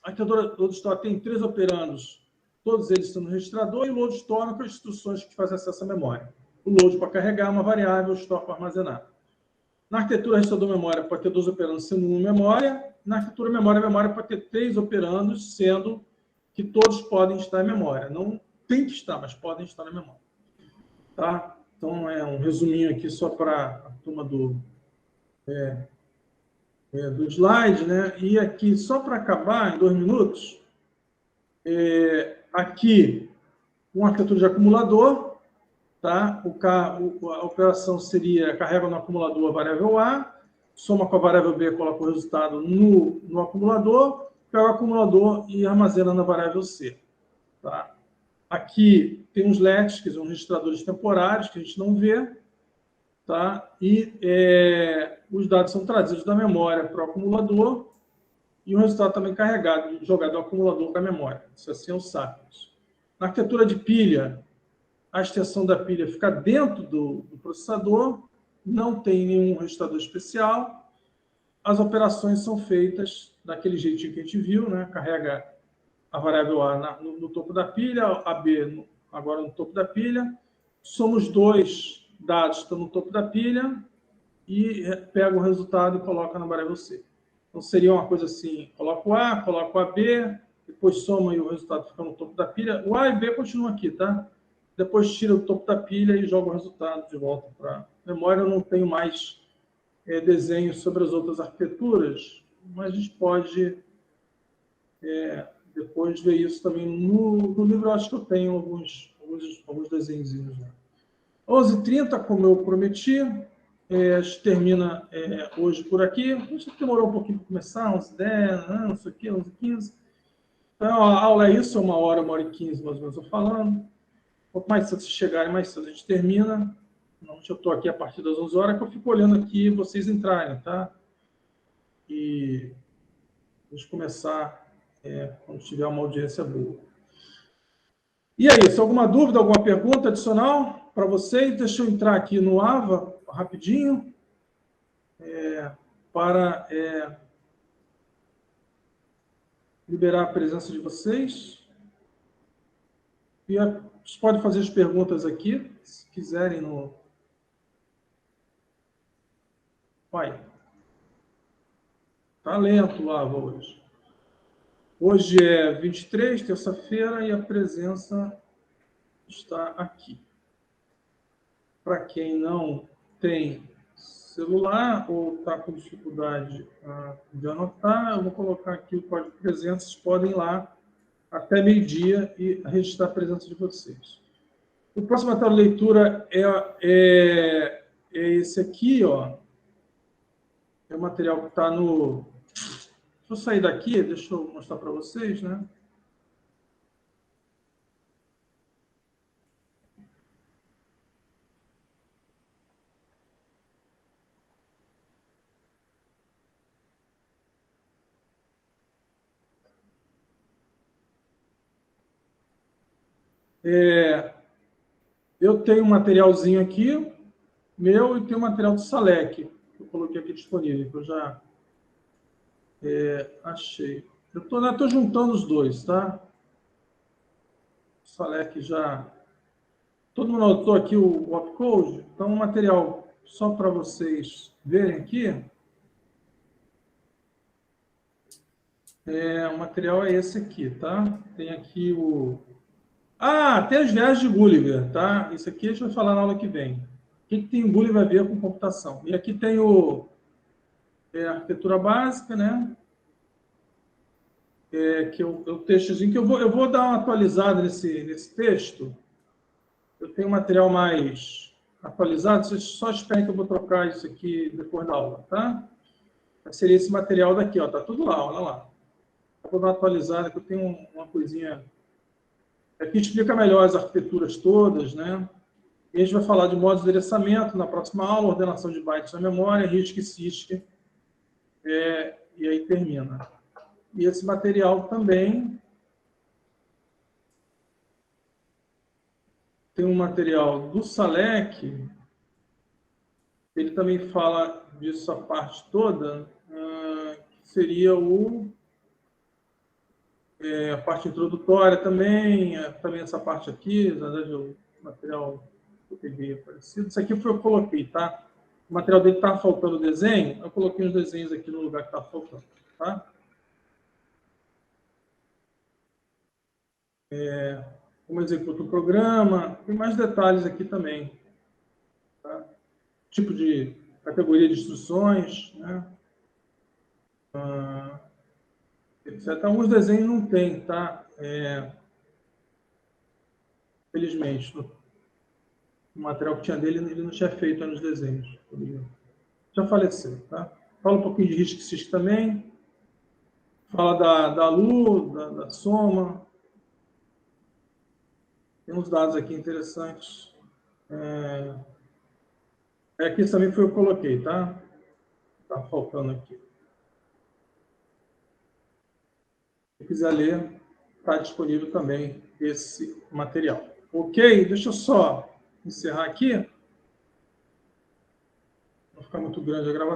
arquitetura load store tem 3 operandos, todos eles estão no registrador, e o load store com as instruções que fazem acesso à memória. O load para carregar uma variável, o store para armazenar. Na arquitetura registrador-memória pode ter 2 operandos sendo uma memória. Na arquitetura memória pode ter 3 operandos, sendo que todos podem estar em memória. Não tem que estar, mas podem estar na memória. Tá? Então, é um resuminho aqui só para a turma do slide, né? E aqui, só para acabar, em 2 minutos, aqui, uma arquitetura de acumulador, tá? A operação seria, carrega no acumulador a variável A, soma com a variável B, coloca o resultado no acumulador, pega o acumulador e armazena na variável C. Tá? Aqui tem uns LETs, que são registradores temporários, que a gente não vê, tá? E os dados são trazidos da memória para o acumulador e o resultado também carregado, jogado do acumulador para a memória. Isso assim é o Sapiens. Na arquitetura de pilha, a extensão da pilha fica dentro do processador, não tem nenhum registrador especial, as operações são feitas daquele jeitinho que a gente viu, né? Carrega a variável A no topo da pilha, a B agora no topo da pilha, soma os 2 dados que estão no topo da pilha e pega o resultado e coloca na variável C. Então, seria uma coisa assim, coloco A, coloco a B, depois soma e o resultado fica no topo da pilha. O A e B continuam aqui, tá? Depois tira o topo da pilha e joga o resultado de volta para a memória. Eu não tenho mais desenhos sobre as outras arquiteturas, mas a gente pode depois ver isso também no livro. Eu acho que eu tenho alguns desenhozinhos lá. 11h30, como eu prometi, a gente termina hoje por aqui. A gente demorou um pouquinho para começar, 11h10, não sei o quê, 11h15. Então, a aula é isso, 1h, 1h15, mais ou menos, eu falando. Quanto mais cedo vocês chegarem, mais cedo a gente termina. Normalmente eu estou aqui a partir das 11 horas, que eu fico olhando aqui vocês entrarem, tá? E vamos começar quando tiver uma audiência boa. E é isso. Alguma dúvida, alguma pergunta adicional para vocês? Deixa eu entrar aqui no AVA rapidinho para liberar a presença de vocês. E vocês podem fazer as perguntas aqui, se quiserem. Vai. Tá lento o AVA hoje. Hoje é 23, terça-feira, e a presença está aqui. Para quem não tem celular ou está com dificuldade de anotar, eu vou colocar aqui o código de presença. Vocês podem ir lá até meio-dia e registrar a presença de vocês. O próximo material de leitura é esse aqui, ó. É o material que está no... Deixa eu sair daqui, deixa eu mostrar para vocês, né? Eu tenho um materialzinho aqui, meu, e tenho um material do Salek, que eu coloquei aqui disponível, que eu já Achei. Eu estou juntando os dois, tá? O Salek já... Todo mundo anotou aqui o opcode? Então, o material, só para vocês verem aqui, o material é esse aqui, tá? Tem aqui o... tem as viagens de Gulliver, tá? Isso aqui a gente vai falar na aula que vem. O que tem o Gulliver a ver com computação? E aqui tem a arquitetura básica, né? O textozinho que eu vou dar uma atualizada nesse texto. Eu tenho um material mais atualizado, vocês só esperem que eu vou trocar isso aqui depois da aula, tá? Seria esse material daqui, ó, tá tudo lá, olha lá. Eu vou dar uma atualizada, que eu tenho uma coisinha... Aqui explica melhor as arquiteturas todas, né? E a gente vai falar de modos de endereçamento na próxima aula, ordenação de bytes na memória, RISC e CISC, e aí termina. E esse material também tem um material do Salek, ele também fala disso a parte toda, que seria a parte introdutória também essa parte aqui, na verdade o material que eu peguei é parecido. Isso aqui foi eu coloquei, tá? O material dele está faltando desenho, eu coloquei os desenhos aqui no lugar que está faltando, tá? Como executa o programa, tem mais detalhes aqui também, tá? Tipo de categoria de instruções, né? Etc. Alguns desenhos não tem, tá? Felizmente, o material que tinha dele, ele não tinha feito nos desenhos. Já faleceu, tá? Fala um pouquinho de RISC e CISC também. Fala da LU, da soma. Tem uns dados aqui interessantes. Aqui também foi eu que coloquei, tá? Tá faltando aqui. Se quiser ler, está disponível também esse material. Ok? Deixa eu só encerrar aqui. Não ficar muito grande a gravação.